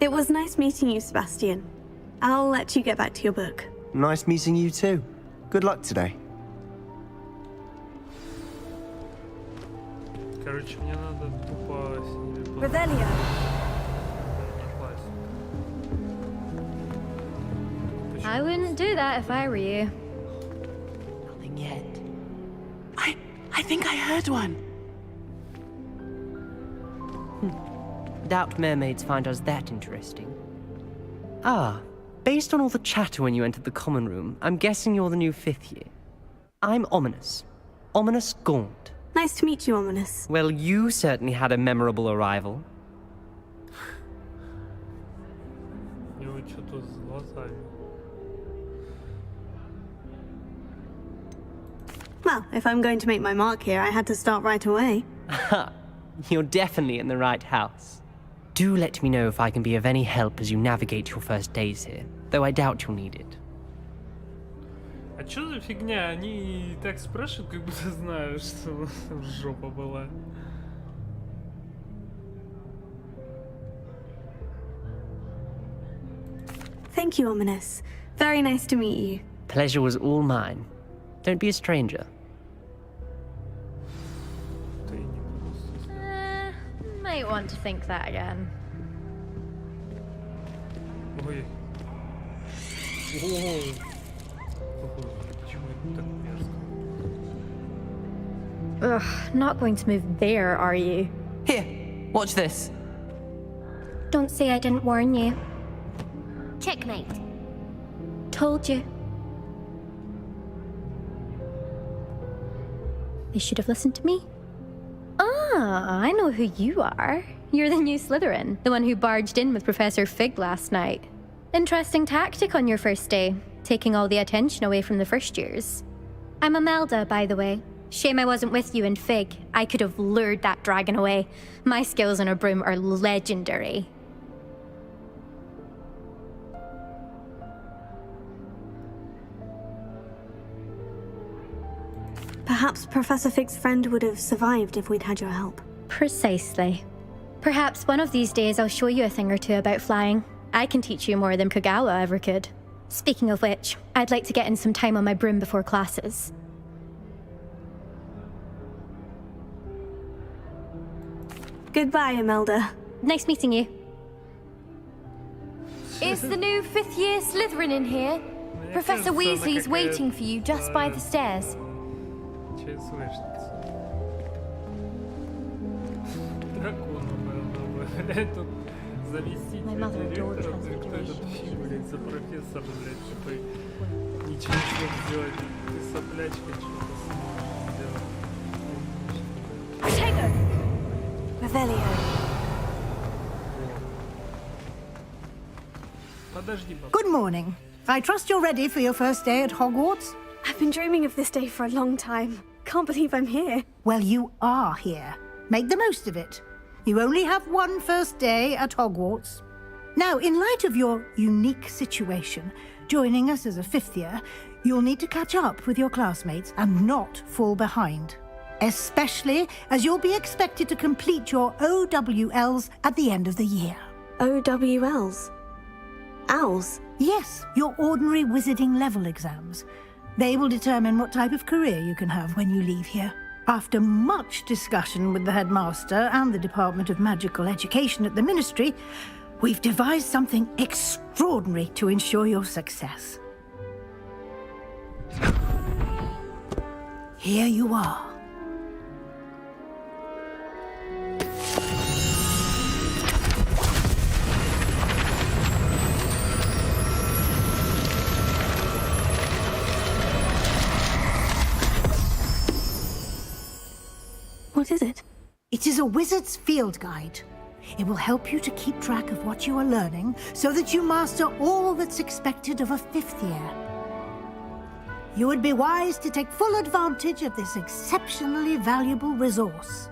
It was nice meeting you, Sebastian. I'll let you get back to your book. Nice meeting you too. Good luck today. Короче, мне надо тупо с ними Revelio. I wouldn't do that if I were you. Nothing yet. I think I heard one. Doubt mermaids find us that interesting. Ah, based on all the chatter when you entered the common room, I'm guessing you're the new fifth year. I'm Ominous. Ominous Gaunt. Nice to meet you, Ominous. Well, you certainly had a memorable arrival. У него что-то с глазами. Well, if I'm going to make my mark here, I had to start right away. Ha! You're definitely in the right house. Do let me know if I can be of any help as you navigate your first days here, though I doubt you'll need it. А чё за фигня? Они так спрашивают, как будто знают, что жопа была. Thank you, Ominous. Very nice to meet you. Pleasure was all mine. Don't be a stranger. Might want to think that again. Ой. Ой. Почему это так мерзко? Ugh, not going to move there, are you? Here, watch this. Don't say I didn't warn you. Checkmate. Told you. They should have listened to me. Ah, I know who you are. You're the new Slytherin, the one who barged in with Professor Fig last night. Interesting tactic on your first day, taking all the attention away from the first years. I'm Imelda, by the way. Shame I wasn't with you in Fig. I could have lured that dragon away. My skills on a broom are legendary. Perhaps Professor Fig's friend would have survived if we'd had your help. Precisely. Perhaps one of these days I'll show you a thing or two about flying. I can teach you more than Kogawa ever could. Speaking of which, I'd like to get in some time on my broom before classes. Goodbye, Imelda. Nice meeting you. Is the new fifth year Slytherin in here? Professor Weasley's waiting for you just by the stairs. My mother adored этот фильм, блядь, за профессора, блядь, такой ничего не смог сделать, ты соплячка что-то Protego! Revelio. Подожди, папа. Good morning. I trust you're ready for your first day at Hogwarts? I've been dreaming of this day for a long time. Can't believe I'm here. Well, you are here. Make the most of it. You only have one first day at Hogwarts. Now, in light of your unique situation, joining us as a fifth year, you'll need to catch up with your classmates and not fall behind. Especially as you'll be expected to complete your OWLs at the end of the year. OWLs? Owls? Yes, your ordinary wizarding level exams. They will determine what type of career you can have when you leave here. After much discussion with the headmaster and the Department of Magical Education at the Ministry, we've devised something extraordinary to ensure your success. Here you are. What is it? It is a wizard's field guide. It will help you to keep track of what you are learning so that you master all that's expected of a 5th year. You would be wise to take full advantage of this exceptionally valuable resource.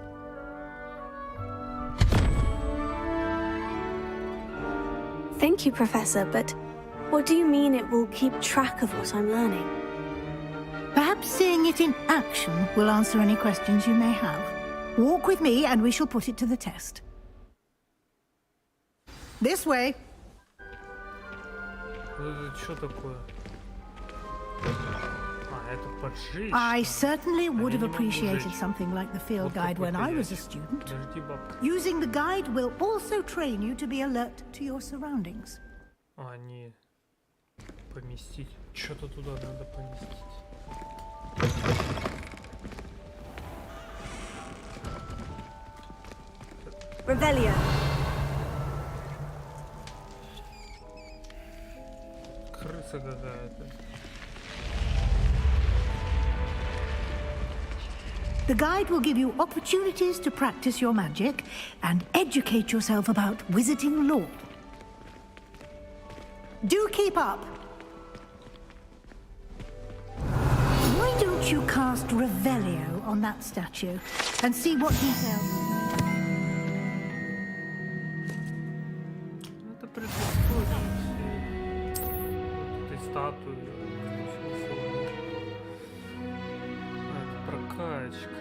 Thank you, Professor, but what do you mean it will keep track of what I'm learning? Perhaps seeing it in action will answer any questions you may have. Walk with me and we shall put it to the test. This way. Что такое? Это поджечь. I certainly would have appreciated something like the field guide when I was a student. Using the guide will also train you to be alert to your surroundings. Не поместить. Что-то туда надо поместить. Revelio. Крыса какая-то. The guide will give you opportunities to practice your magic and educate yourself about wizarding lore. Do keep up. Why don't you cast Revelio on that statue and see what details... Это предыстория этой статуи. Это прокачка.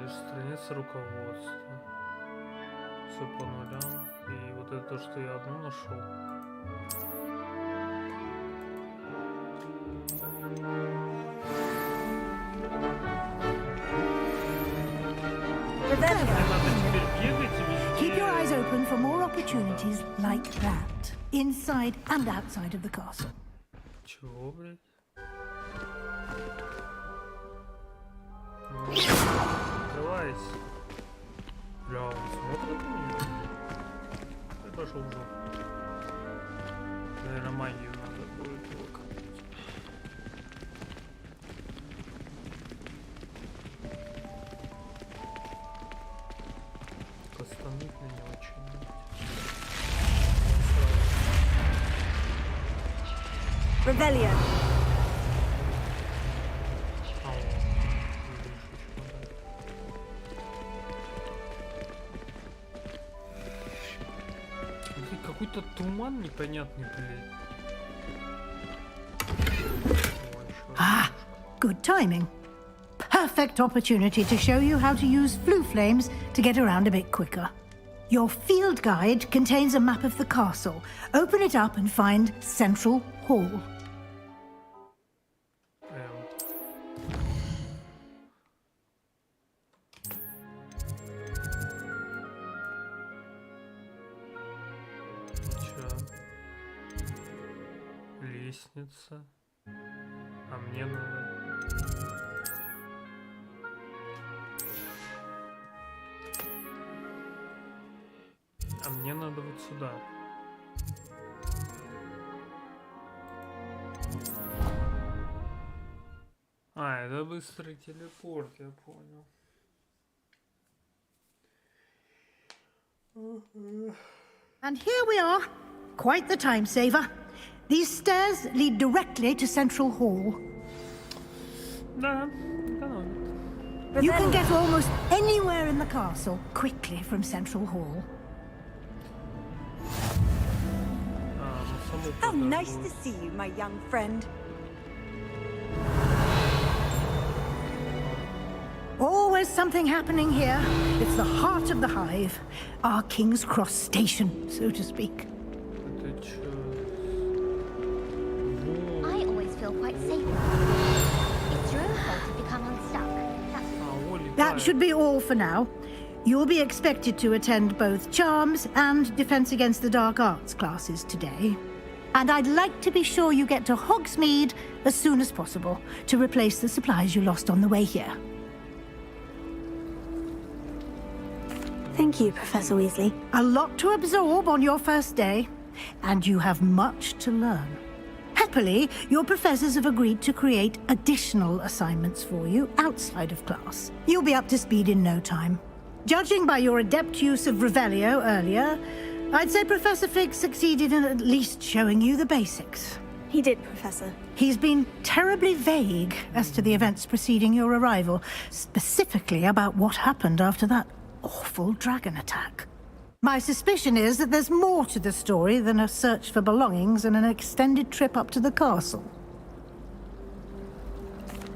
Страница руководства. Все по нулям. И вот это то, что я одну нашел. Keep your eyes open for more opportunities like that, inside and outside of the castle. Чего, блядь? Открывайся. Бля, он смотрит на меня? Я пошел в жопу. Наверное, магию надо будет его копать. Остановить меня очень надо. Revelio. Какой-то туман непонятный, блядь. Ah, good timing. Perfect opportunity to show you how to use flue flames to get around a bit quicker. Your field guide contains a map of the castle. Open it up and find Central Hall. Лестница. А мне надо... А мне надо вот сюда. Это быстрый телепорт, я понял. And here we are. Quite the time saver. These stairs lead directly to Central Hall. Да, You can get almost anywhere in the castle quickly from Central Hall. залупа. How nice to see you, my young friend. Always something happening here. It's the heart of the hive. Our King's Cross station, so to speak. I always feel quite safe. It's your own fault to become unstuck. That should be all for now. You'll be expected to attend both Charms and Defense Against the Dark Arts classes today. And I'd like to be sure you get to Hogsmeade as soon as possible to replace the supplies you lost on the way here. Thank you, Professor Weasley. A lot to absorb on your first day, and you have much to learn. Happily, your professors have agreed to create additional assignments for you outside of class. You'll be up to speed in no time. Judging by your adept use of Revelio earlier, I'd say Professor Fig succeeded in at least showing you the basics. He did, Professor. He's been terribly vague as to the events preceding your arrival, specifically about what happened after that awful dragon attack. My suspicion is that there's more to the story than a search for belongings and an extended trip up to the castle.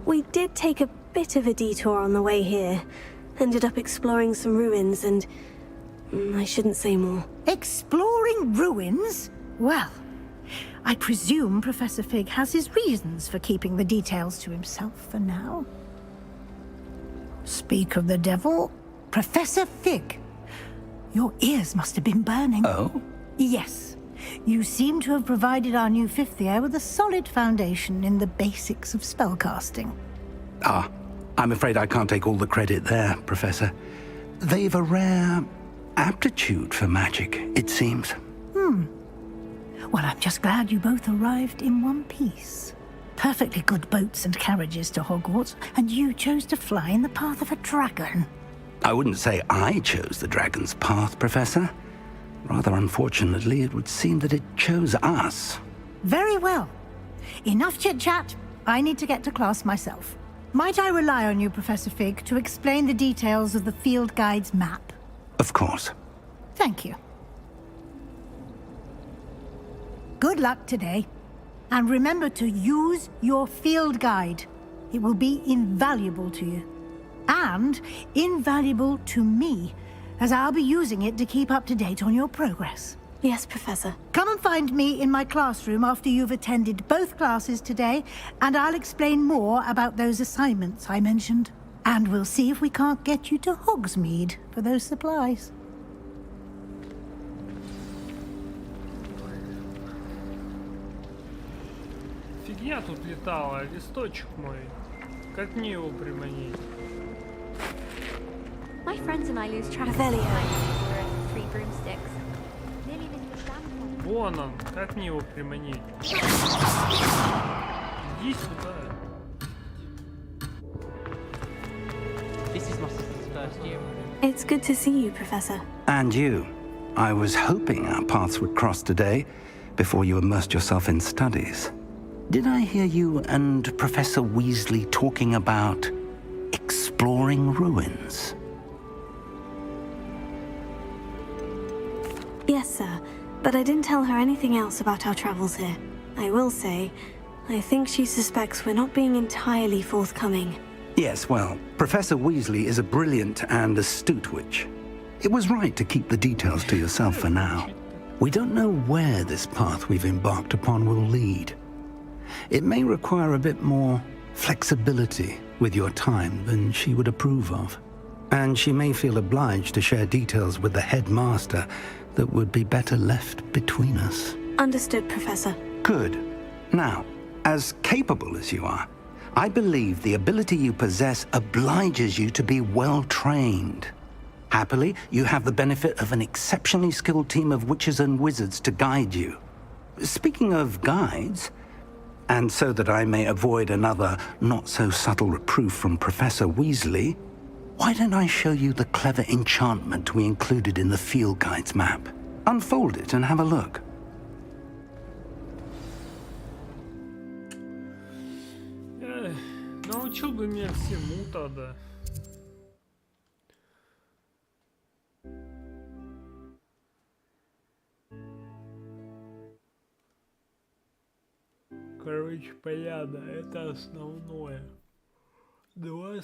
We did take a bit of a detour on the way here. Ended up exploring some ruins and... I shouldn't say more. Exploring ruins? Well, I presume Professor Fig has his reasons for keeping the details to himself for now. Speak of the devil, Professor Fig. Your ears must have been burning. Oh? Yes. You seem to have provided our new fifth year with a solid foundation in the basics of spellcasting. Ah, I'm afraid I can't take all the credit there, Professor. They've a rare aptitude for magic, it seems. Well, I'm just glad you both arrived in one piece. Perfectly good boats and carriages to Hogwarts, and you chose to fly in the path of a dragon. I wouldn't say I chose the dragon's path, Professor. Rather unfortunately, it would seem that it chose us. Very well. Enough chit-chat. I need to get to class myself. Might I rely on you, Professor Fig, to explain the details of the field guide's map? Of course. Thank you. Good luck today. And remember to use your field guide. It will be invaluable to you. And invaluable to me, as I'll be using it to keep up to date on your progress. Yes, Professor. Come and find me in my classroom after you've attended both classes today, and I'll explain more about those assignments I mentioned. And we'll see if we can't get you to Hogsmeade for those supplies. Фигня тут летала, листочек мой. Как мне его приманить? My friends and I lose track of Revelio. time for 3 broomsticks. Вон он, как мне его приманить? Иди сюда. This is my sister's first year. It's good to see you, Professor. And you. I was hoping our paths would cross today, before you immersed yourself in studies. Did I hear you and Professor Weasley talking about exploring ruins? Yes, sir. But I didn't tell her anything else about our travels here. I will say, I think she suspects we're not being entirely forthcoming. Yes, well, Professor Weasley is a brilliant and astute witch. It was right to keep the details to yourself for now. We don't know where this path we've embarked upon will lead. It may require a bit more flexibility with your time than she would approve of. And she may feel obliged to share details with the headmaster that would be better left between us. Understood, Professor. Good. Now, as capable as you are, I believe the ability you possess obliges you to be well trained. Happily, you have the benefit of an exceptionally skilled team of witches and wizards to guide you. Speaking of guides, and so that I may avoid another not-so-subtle reproof from Professor Weasley, why don't I show you the clever enchantment we included in the field guide's map? Unfold it and have a look. Научил бы меня всему тогда. короче, понятно, это основное. Два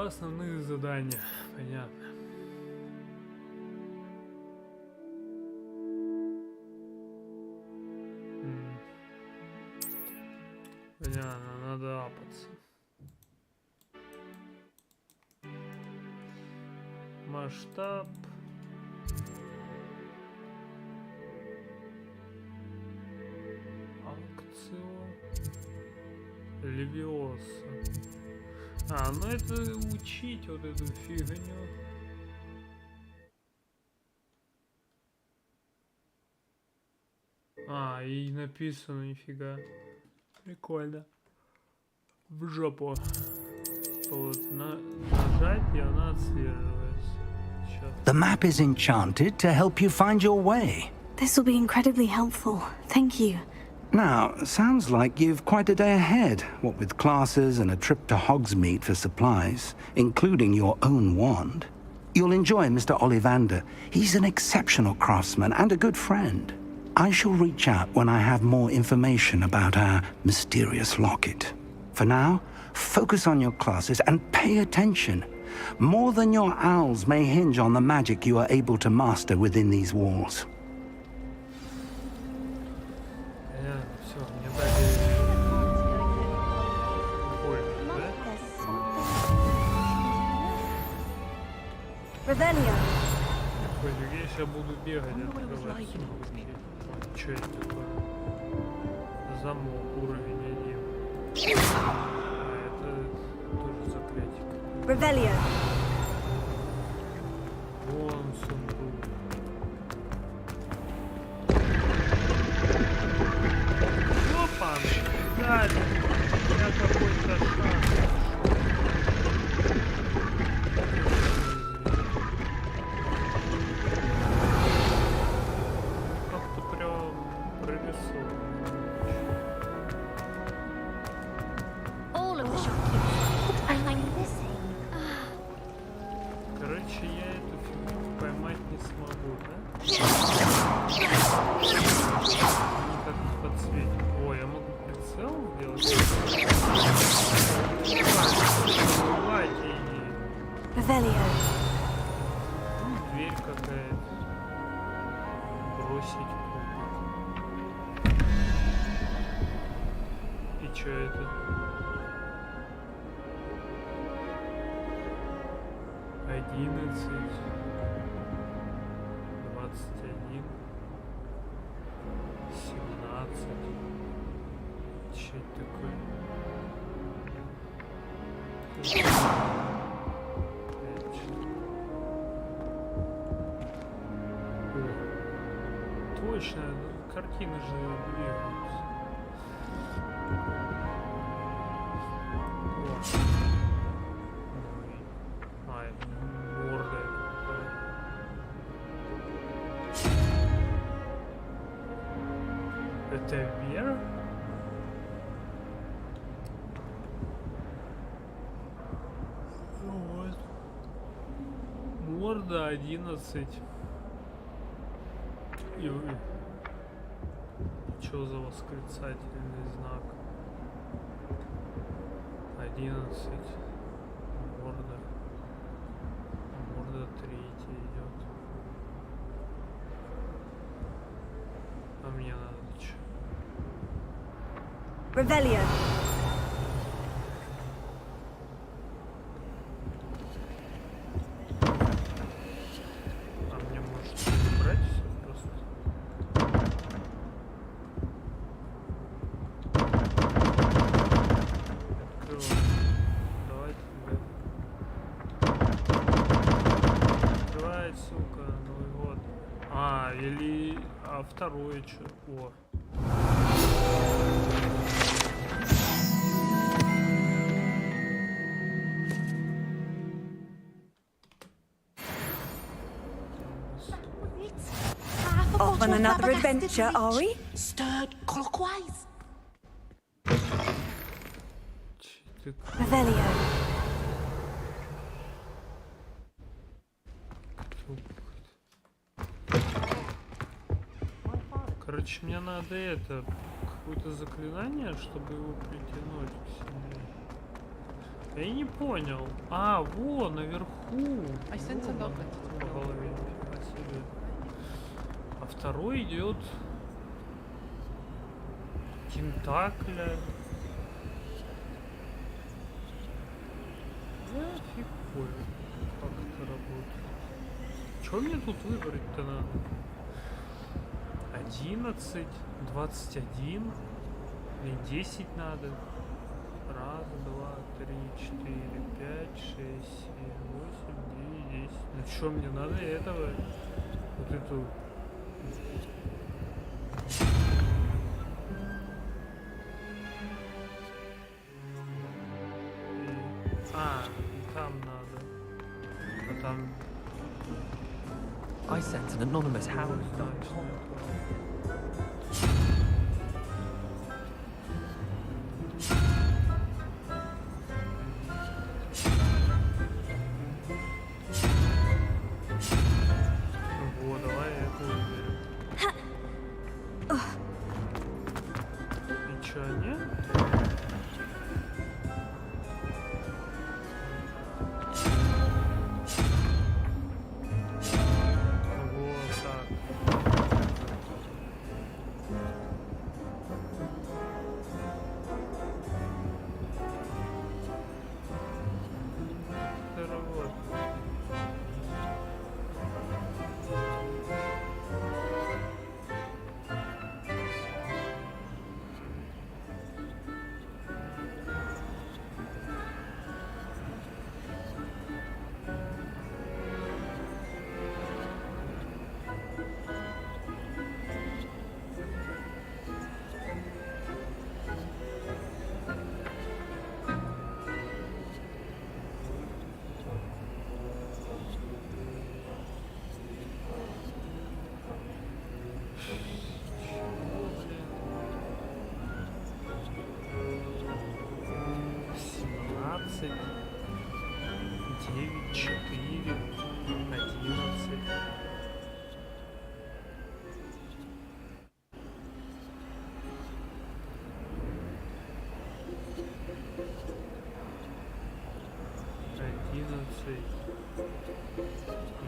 основных задания, понятно. Понятно, надо апаться. Масштаб. Акцион. Левиоса. Ну это учить вот эту фигню. И написано, нифига. Прикольно. В жопу. Вот, нажать, и она отслеживается. Сейчас. The map is enchanted to help you find your way. This will be incredibly helpful. Thank you. Now, sounds like you've quite a day ahead, what with classes and a trip to Hogsmeade for supplies, including your own wand. You'll enjoy Mr. Ollivander. He's an exceptional craftsman and a good friend. I shall reach out when I have more information about our mysterious locket. For now, focus on your classes and pay attention. More than your owls may hinge on the magic you are able to master within these walls. Revelio. Я сейчас буду бегать, открывать сундуки. Что это такое? Замок, уровень 1. Это тоже заклятие. Revelio. Вон сундук. Опа! Да, я какой-то шаг. Точно, картины же двигаются. Морда. Это вера? Вот. Морда 11. И что за восклицательный знак? 11. Морда. Морда 3 идет. А мне надо что? Revelio. Второе что? О. Off on another adventure, are we? Stirred clockwise. Revelio. Короче, мне надо это, какое-то заклинание, чтобы его притянуть к себе. Я не понял. А, во, наверху. По голове, нифига себе. А второй идет тентакля. Я фиг понял, как это работает. Чё мне тут выбрать-то надо? 11, 21 или 10 надо. 1, 2, 3, 4, 5, 6, 7, 8, 9, 10. Ну чё, мне надо этого? Вот эту. И там надо. А там. I sent an anonymous hound. Вот, давай это выберем. И чё, нет?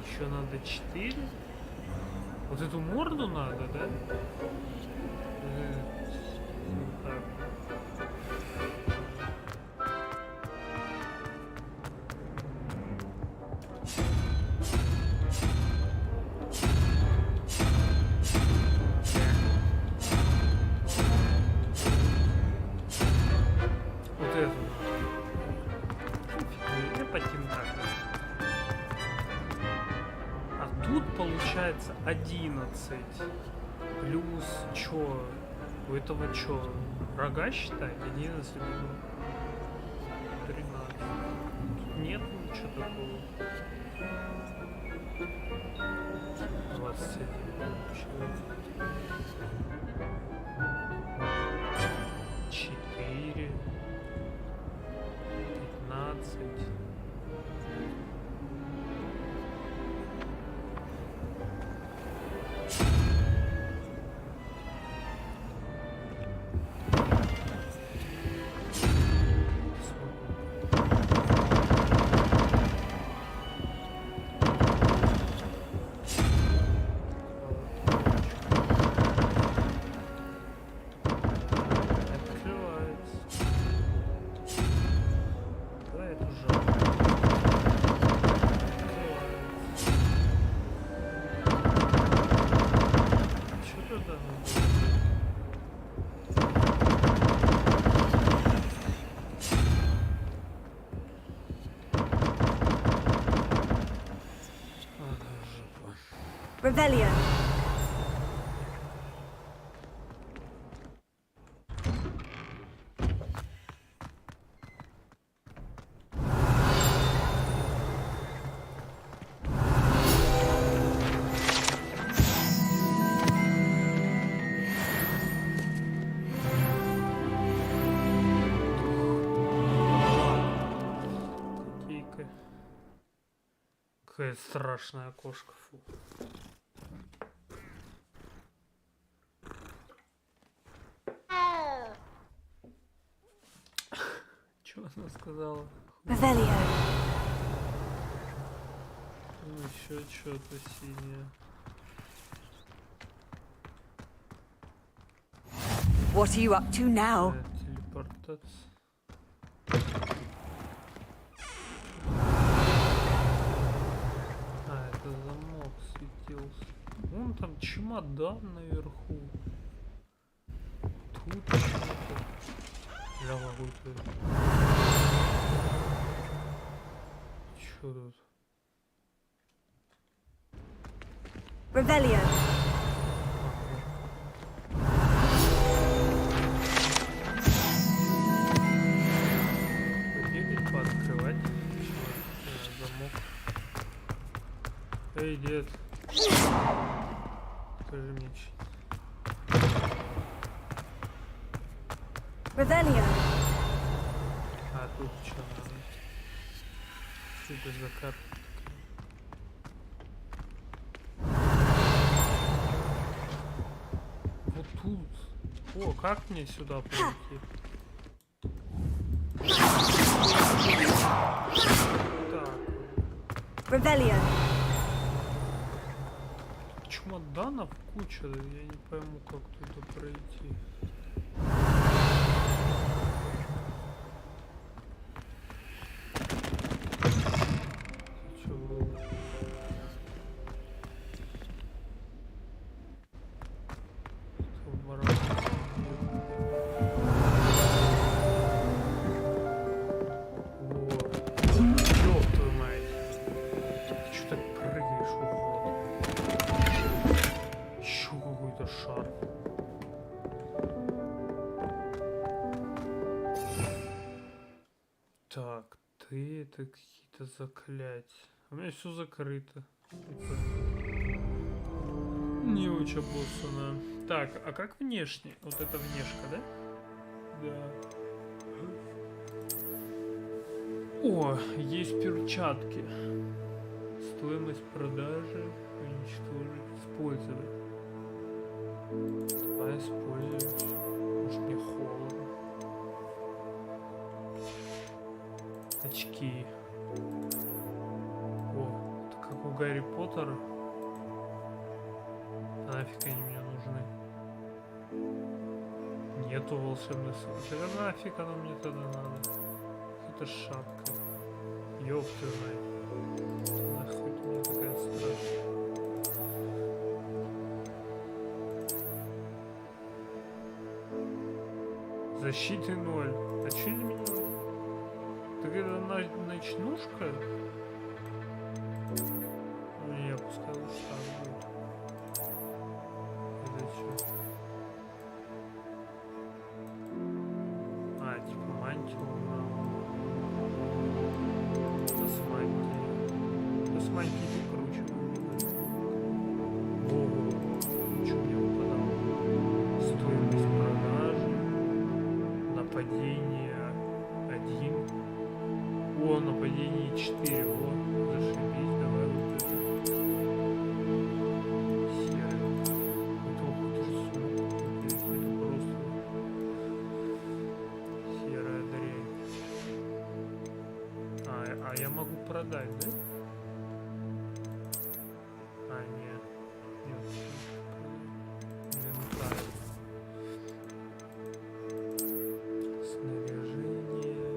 Еще надо 4. Вот эту морду надо, да? Так. Вот эту надо. Я потемтак. Тут получается 11 плюс чё? У этого чё? Рога считать? 11 13. Тут нет ничего такого. 21 4 15. Revelio. Какая страшная кошка, фу. Она сказала. Revelio. Еще что-то синее. What are you up to now? Телепортация. А, это замок светился. Вон там чемодан наверху. Тут что-то. Ля какой-то. Чё тут? Revelio. Побегать, пооткрывать. Замок. Эй, дед. Скажи мне что. Revelio. А тут что надо? Что это за карта? Вот тут. О, как мне сюда пройти? Так. Revelio. Чемоданов куча, я не пойму, как туда пройти. Так, ты это какие-то заклятия. У меня все закрыто. Не очень боссано. Так, а как внешне? Вот это внешка, да? Да. О, есть перчатки. Стоимость продажи. Уничтожить. Использовать. Давай используем. Может, мне холодно. Очки. О, это как у Гарри Поттера. А нафиг они мне нужны? Нету волшебных слов. Так нафиг оно мне тогда надо? Это шапка. Ёб ты знает. Нахуй ты мне такая страшная. Защиты 0. А что из меня? Так это ночнушка? Не, пускай лучше так будет. Это что? А, типа мантию убрал. Это с мантией. Это с мантией круче выглядит. Ого, что мне выпадало? Стоимость продажи. Нападение 1. О, нападение 4. Вот, зашибись, давай вот это. Серый. Это охота сумка. Это просто серая дрянь. А я могу продать, да? А, нет. Нет. Инвентарь. Снаряжение.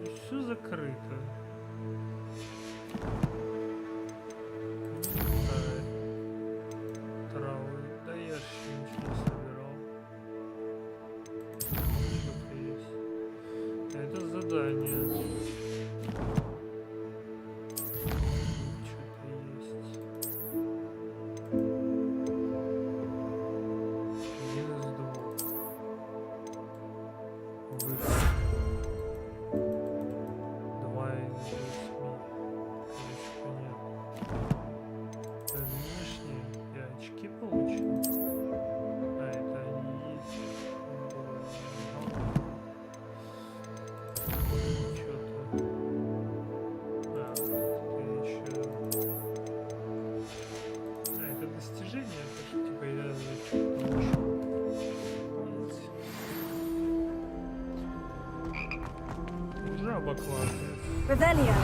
Тут все закрыто. Инвентарь. Травы. Да я ж ничего не собирал. Что-то есть. Это задание. Что-то есть. Один из двух. Выход. Два из классный. Revelio.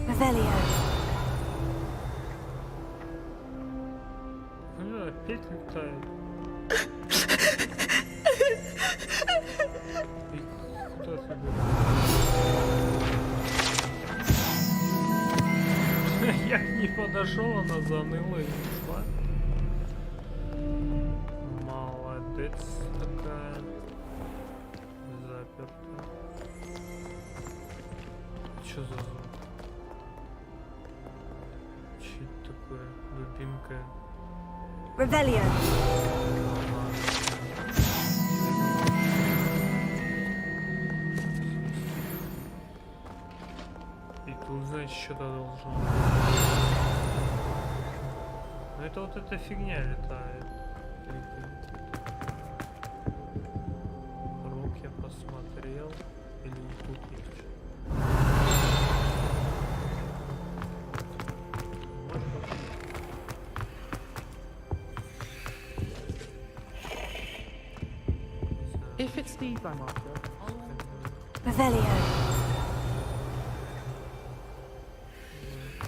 Revelio. Опять летает. И куда ты бежишь? Я не подошел, она заныла и ушла. Молодец такая. Заперта. Что за звук? Чуть такое, дубинка. Revelio. И тут, значит, что-то должно. Но это вот эта фигня летает. Круг я посмотрел. Или тут есть что? If it's Steve I'm after. Revelio.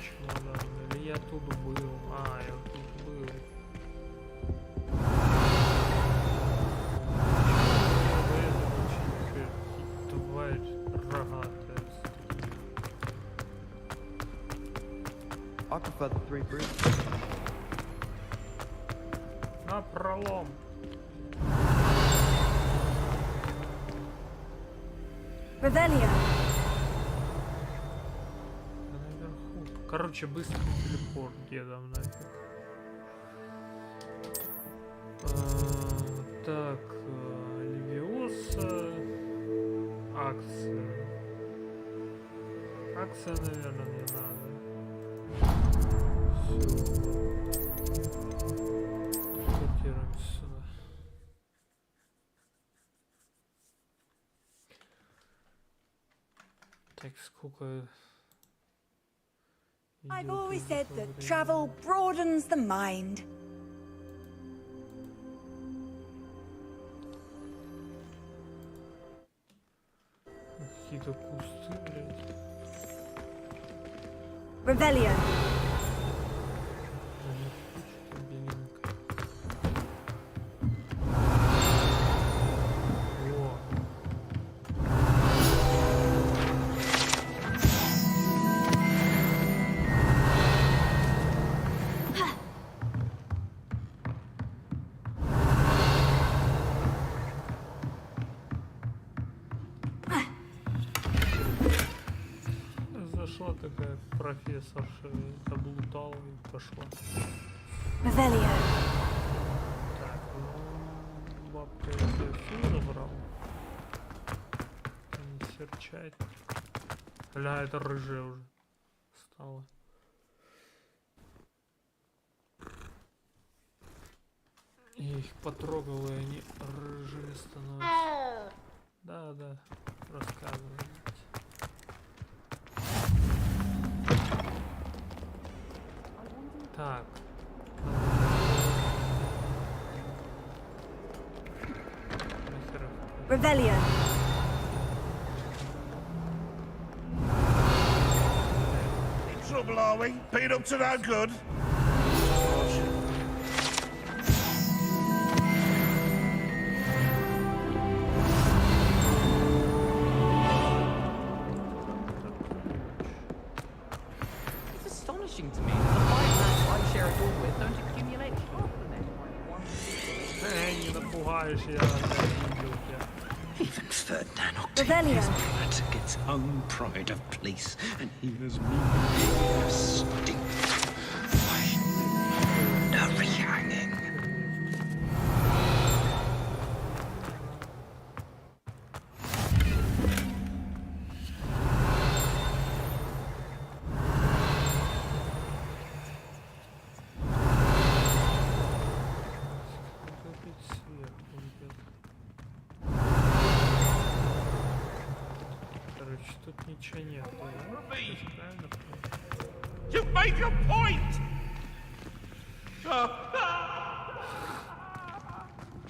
Чемодан. Или я тут был? А, я тут был. Тварь рогатая. I prefer the three brutes. На пролом. Revelio. Наверху. Короче, быстрый телепорт дедом нафиг. Так, Левиоса. Акция. Акция, наверное, мне надо. Все. Копируем сюда. Так, сколько... I've always said that travel broadens the mind. Какие-то кусты, блядь. Revelio. Зашла такая профессорша, облутала и пошла. Revelio. Так, ну, бабка, я все забрал. Не серчать. Ля, это рыжая уже стала. Я их потрогал, и они рыжие становятся. Да, да, рассказывай. Так. Revelio. In trouble, are we? Been up to no good? It's astonishing to me that the five men I share a door with don't accumulate half the net Не напугаешь, я видел тебя. Even Ferdinand Revelio. Octavius its own pride of place, and here's me, a stink. No rehanging. Тут ничего нет, да? You made your point!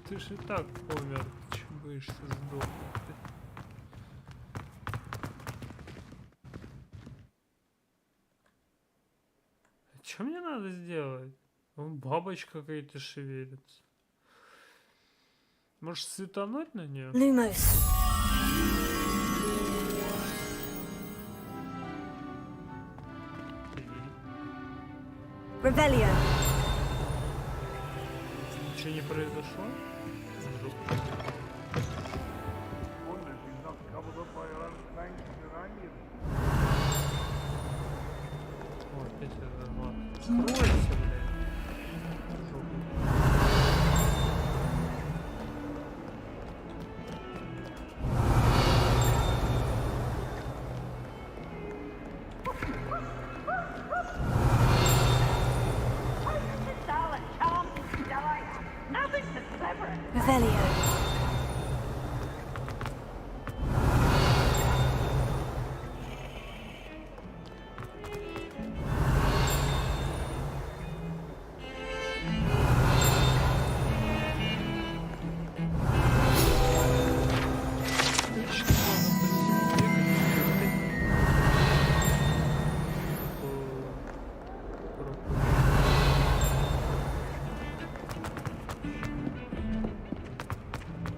Ты же и так помер, чего боишься сдохнуть? Что мне надо сделать? Вон бабочка какая-то шевелится. Может, светануть на нее? Lumos. Revelio. Ничего не произошло? О, опять это два. Скройся, блядь. Revelio.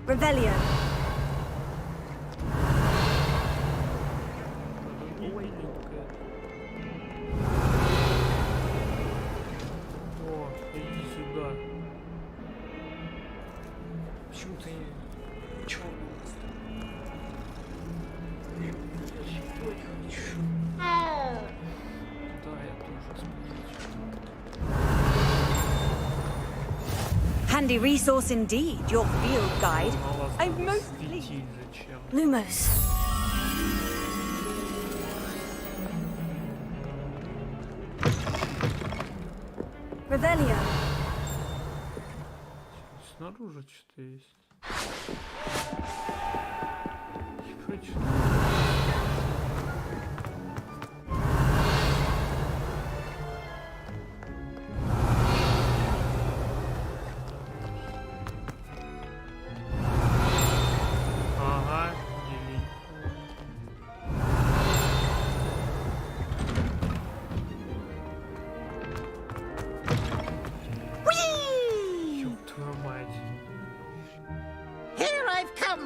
Revelio. О, иди сюда. Почему ты черный? Да, я тоже смотрю. Handy resource indeed, your field guide. I'm most pleased. Lumos. Revelio. Снаружи что-то есть. Ебать, что?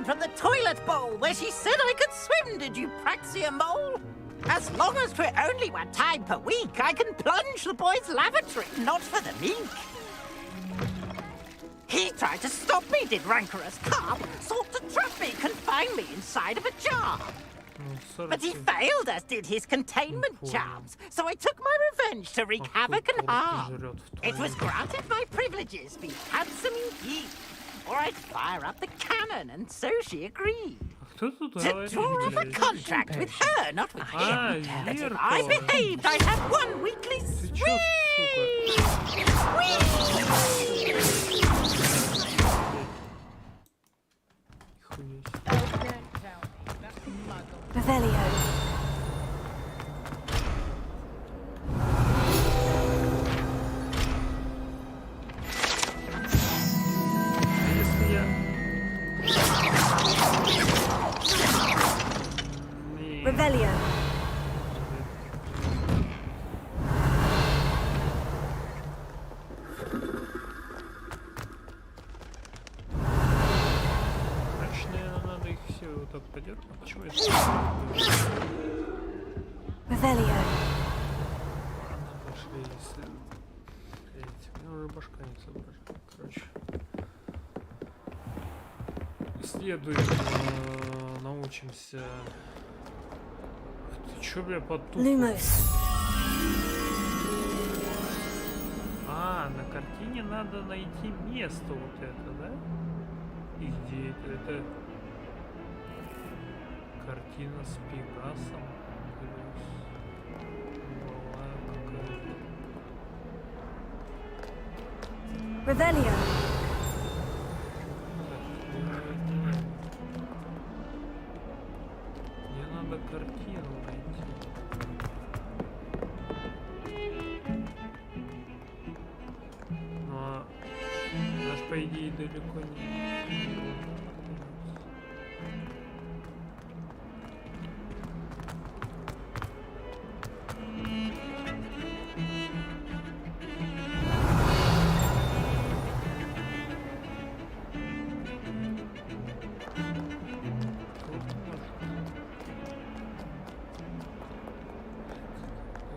From the toilet bowl where she said I could swim, did you praxia mole? As long as for only one time per week, I can plunge the boy's lavatory, not for the meek. He tried to stop me, did rancorous carp, sought to trap me, confine me inside of a jar. But he failed, as did his containment charms, so I took my revenge to wreak havoc and harm. It was granted my privileges, be handsome indeed. Or I'd fire up the cannon, and so she agreed. To draw up a contract with her, not with him. That if I behaved, I'd have one weekly swing. Revelio. Revelio. Значит, наверное, надо их все вот так подержать. Почему это? Revelio. Ладно, пошли, если... Мне уже башка не соображает. Короче. Исследуем, научимся чё, бля, потухло? Lumos. А, на картине надо найти место вот это, да? И где это? Это картина с Пегасом. Revelio. Мне надо картину найти. Ну а даже по идее далеко не.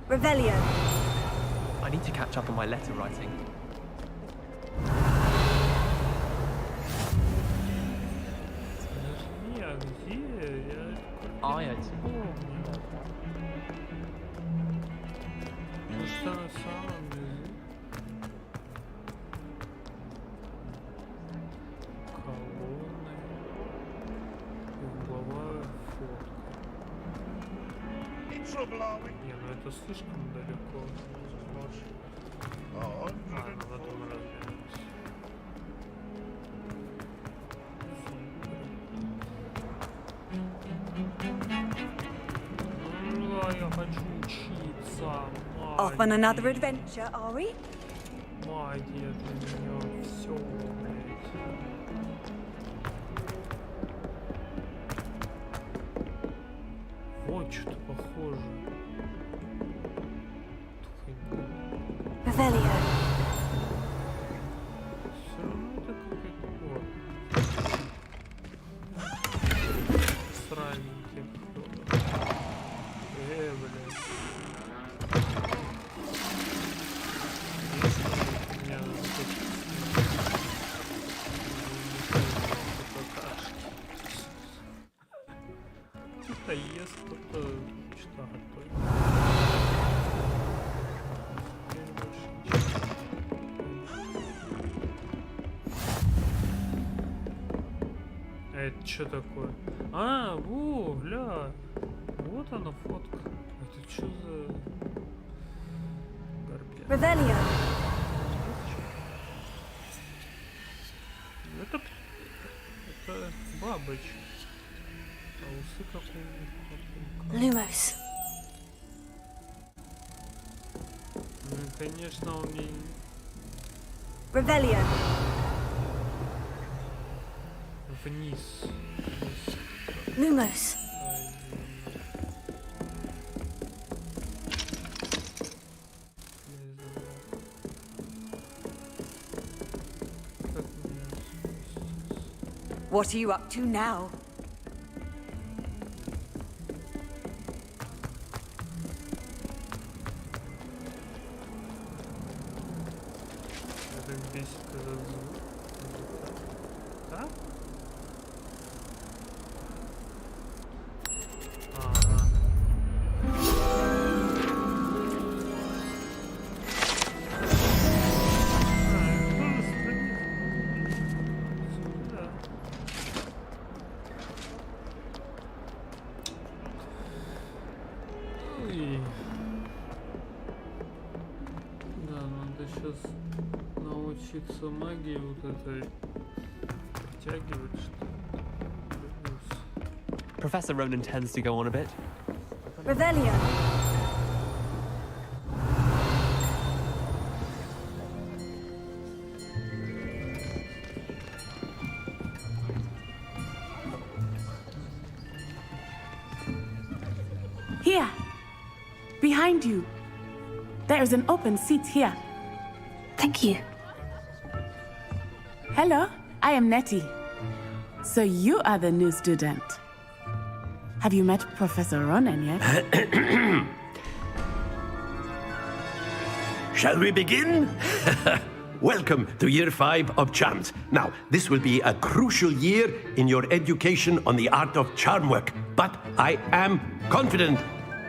Revelio. I need to catch up on my letter writing. Что на самом деле? Колонны. Угловая фотка. Не, ну это слишком далеко. А, ну потом разберемся. Ну, я хочу учиться. Off on another adventure, are we? Магия для меня все, блядь. Вот что-то похоже. Revelio. Все равно это какой-то вот. Сраненьких. Блядь. Мне надо тут... Кто-то ест, кто-то что-то готовит. А это что такое? А, во, гля. Вот она фотка. Это что за... Горбец. Revelio. Это бабочка. А усы как у... Lumos. Ну, конечно, он мне... Revelio. Вниз. Lumos. What are you up to now? Это бесит, когда звук. Да? Ага. Да, надо сейчас научиться магии вот этой притягивать, что ли. Professor Ronan tends to go on a bit. Revelio. Here. Behind you. There is an open seat here. Thank you. Hello, I am Nettie. So you are the new student. Have you met Professor Ronan yet? Shall we begin? Welcome to year 5 of charms. Now, this will be a crucial year in your education on the art of charm work, but I am confident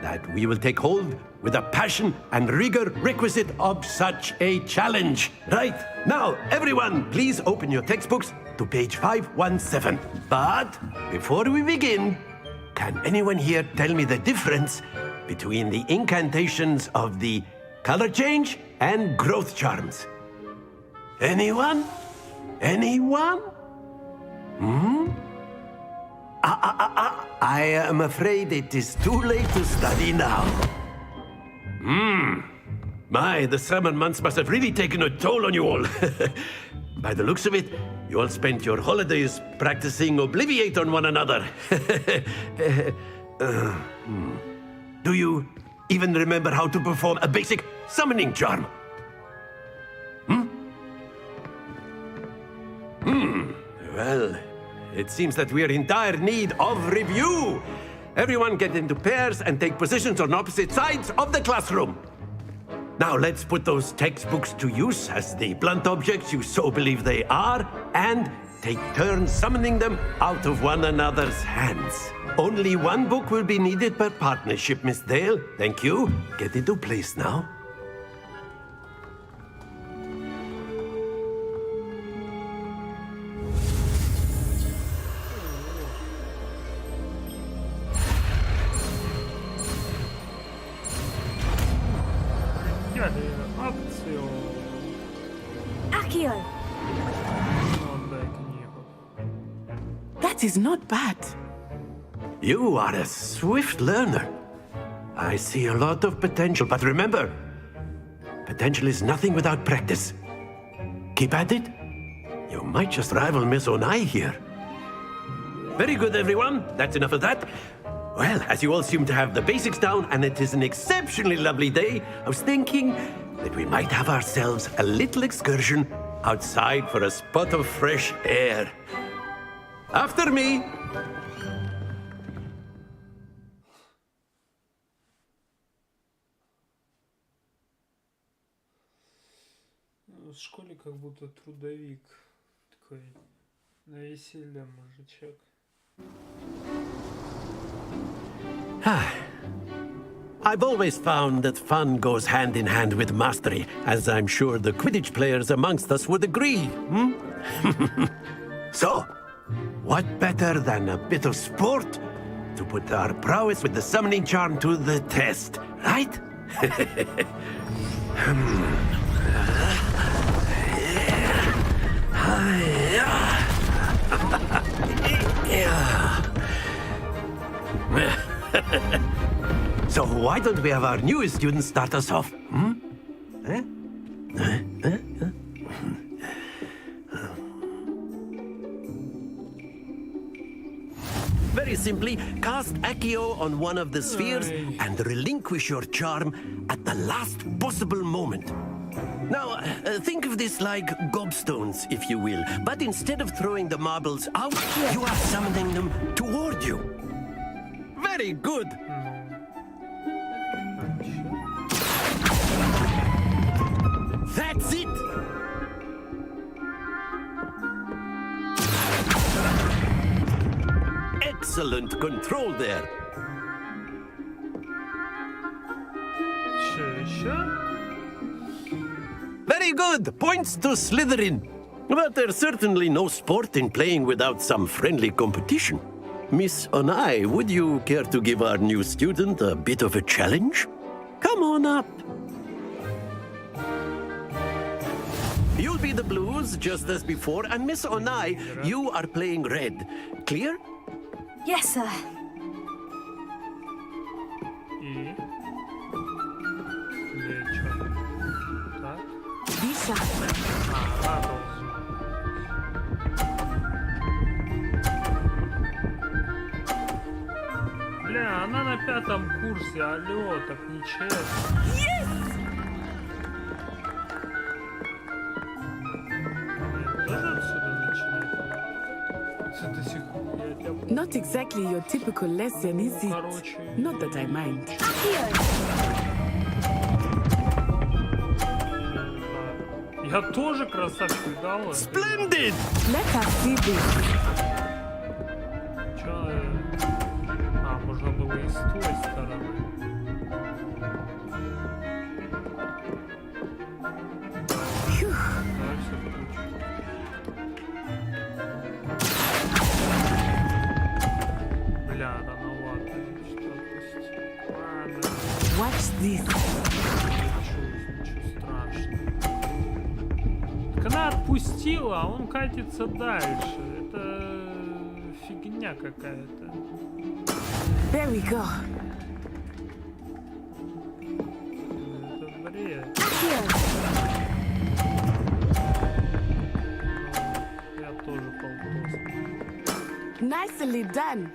that we will take hold with the passion and rigor requisite of such a challenge. Right, now, everyone, please open your textbooks to page 517. But before we begin, can anyone here tell me the difference between the incantations of the color change and growth charms? Anyone? Anyone? I am afraid it is too late to study now. My, the summer months must have really taken a toll on you all. By the looks of it, you all spent your holidays practicing Obliviate on one another. Do you even remember how to perform a basic summoning charm? Well, it seems that we are in dire need of review. Everyone get into pairs and take positions on opposite sides of the classroom. Now let's put those textbooks to use as the blunt objects you so believe they are, and take turns summoning them out of one another's hands. Only one book will be needed per partnership, Miss Dale. Thank you. Get into place now. Accio! That is not bad. You are a swift learner. I see a lot of potential, but remember, potential is nothing without practice. Keep at it. You might just rival Miss Onai here. Very good, everyone. That's enough of that. Well, as you all seem to have the basics down, and it is an exceptionally lovely day, I was thinking that we might have ourselves a little excursion outside for a spot of fresh air. After me! В школе как будто трудовик такой на веселье мужичок. I've always found that fun goes hand in hand with mastery, as I'm sure the Quidditch players amongst us would agree. So, what better than a bit of sport to put our prowess with the summoning charm to the test, right? So why don't we have our newest student start us off? Very simply, cast Accio on one of the spheres and relinquish your charm at the last possible moment. Now, think of this like gobstones, if you will, but instead of throwing the marbles out, you are summoning them toward you. Very good. That's it! Excellent control there. Very good. Points to Slytherin. But there's certainly no sport in playing without some friendly competition. Miss Onai, would you care to give our new student a bit of a challenge? Come on up. You'll be the blues, just as before, and Miss Onai, you are playing red. Clear? Yes, sir. Lisa. Бля, она на 5-м курсе, алло, так нечестно. Yes! Not exactly your typical lesson, is it? Not that I mind. Я тоже красавчик дала. Splendid! Let us see this. Чё? А, можно было и с той стороны. this? Она отпустила, а он катится дальше. Это фигня какая-то. There we go. Это бред. Я тоже полтос. Nicely done.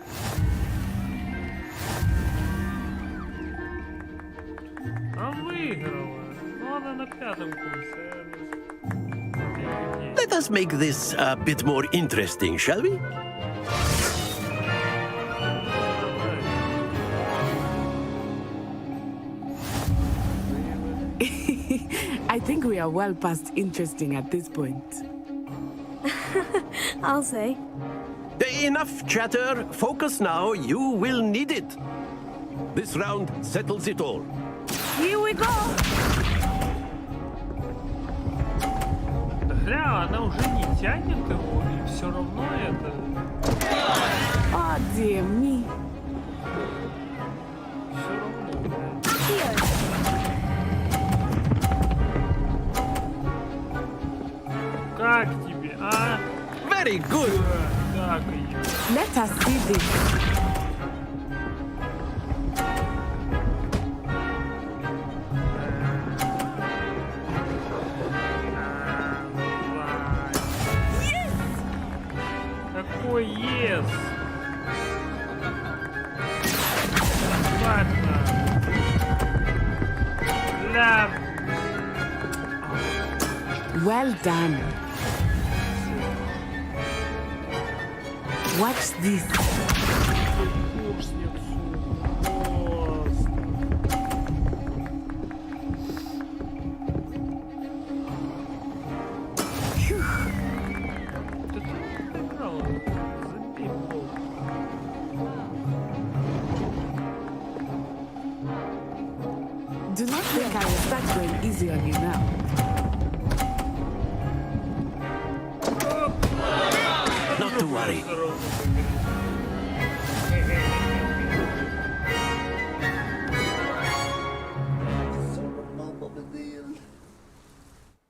Она выиграла. Ну, она на 5-м курсе. Let us make this a bit more interesting, shall we? I think we are well past interesting at this point. I'll say. Enough chatter. Focus now. You will need it. This round settles it all. Here we go. Гля, она уже не тянет его, и все равно это... Oh, dear me. Все равно. Как тебе, а? Very good. Как ее? Let us see this. Какой ес? Ладно. Ля. Well done. Watch this. Do not think I will start going easy on you now. Not to worry.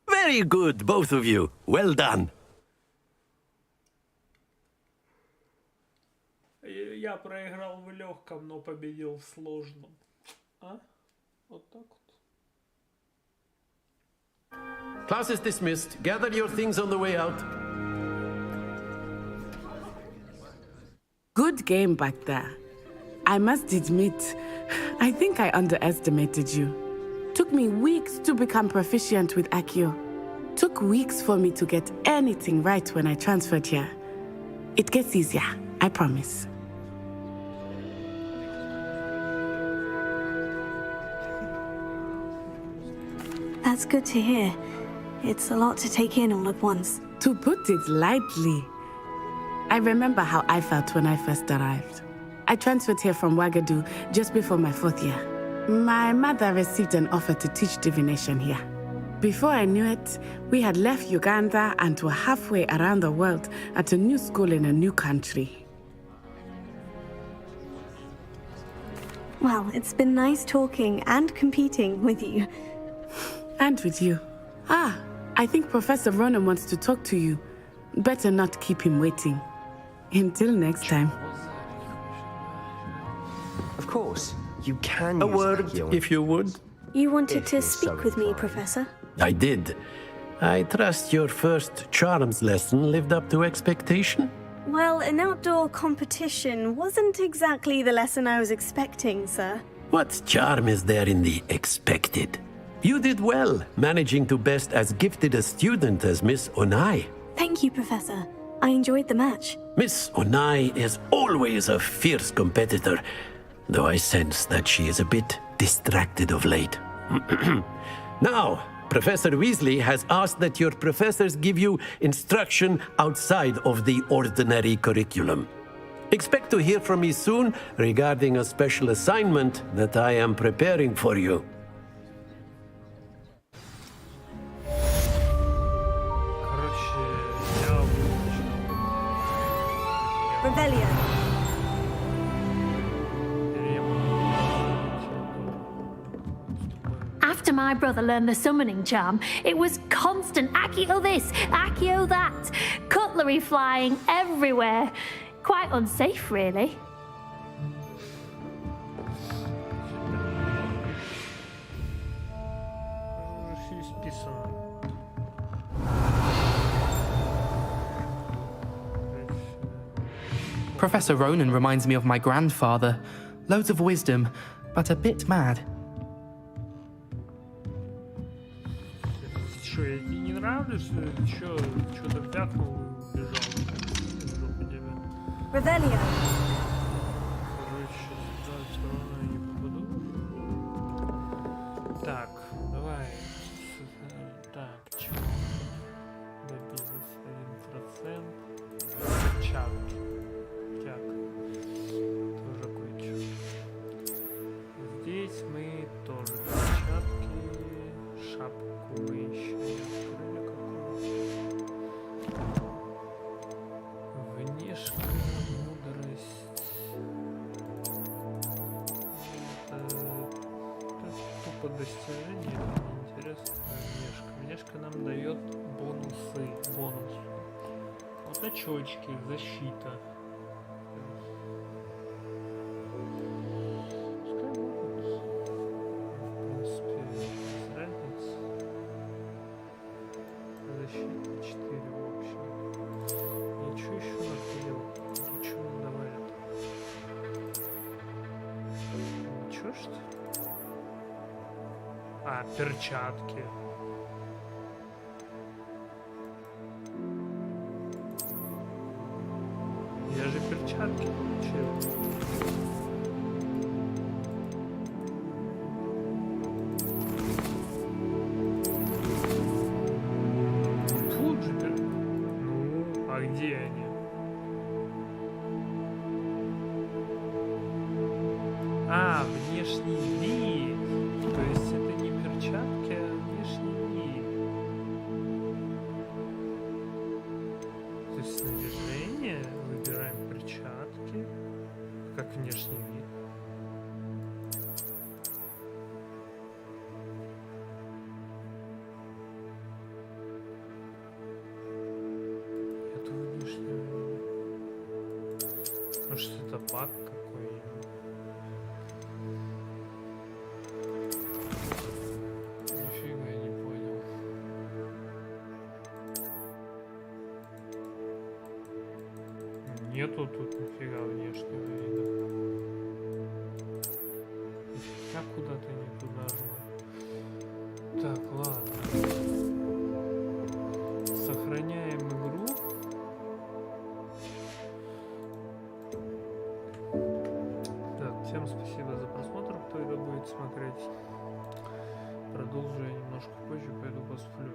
Very good, both of you. Well done. Я проиграл в легком, но победил в сложном. А? Вот так вот. Class is dismissed. Gather your things on the way out. Good game back there. I must admit, I think I underestimated you. Took me weeks to become proficient with Accio. Took weeks for me to get anything right when I transferred here. It gets easier, I promise. That's good to hear. It's a lot to take in all at once. To put it lightly, I remember how I felt when I first arrived. I transferred here from Ouagadougou just before my 4th year. My mother received an offer to teach divination here. Before I knew it, we had left Uganda and were halfway around the world at a new school in a new country. Well, it's been nice talking and competing with you. And with you. Ah, I think Professor Ronan wants to talk to you. Better not keep him waiting. Until next time. Of course, you can A use word, Accio if you would. You wanted If to you're so speak with me, inclined. Professor? I did. I trust your first charms lesson lived up to expectation. Well, an outdoor competition wasn't exactly the lesson I was expecting, sir. What charm is there in the expected? You did well, managing to best as gifted a student as Miss Onai. Thank you, Professor. I enjoyed the match. Miss Onai is always a fierce competitor, though I sense that she is a bit distracted of late. Now, Professor Weasley has asked that your professors give you instruction outside of the ordinary curriculum. Expect to hear from me soon regarding a special assignment that I am preparing for you. Revelio. my brother learned the summoning charm, it was constant Accio this, Accio that, cutlery flying everywhere. Quite unsafe, really. Professor Ronan reminds me of my grandfather. Loads of wisdom, but a bit mad. Что, я тебе не нравлюсь? Что-то вякнул и убежал. Revelio. Короче, сюда все равно я не попаду. Так, давай. Так, чё? Добились 1%. Чапки. Так. Тоже кое-что. Здесь мы тоже перчатки. Шапку мы еще не открыли какую-то. Внешняя мудрость. Это тупо достижение, это неинтересно. Внешка. Внешка нам дает бонусы. Бонус. Вот очечки, защита. Перчатки. Я же перчатки получил. Тут же Ну, а где они? А, внешний вид. То есть это не перчатки, а внешний вид. То есть снаряжение, выбираем перчатки, как внешний вид. Это внешний вид. Может, это баг какой-нибудь? Нету тут нифига внешнего вида. Я куда-то не туда жму. Так, ладно. Сохраняем игру. Так, всем спасибо за просмотр, кто это будет смотреть. Продолжу я немножко позже, пойду посплю.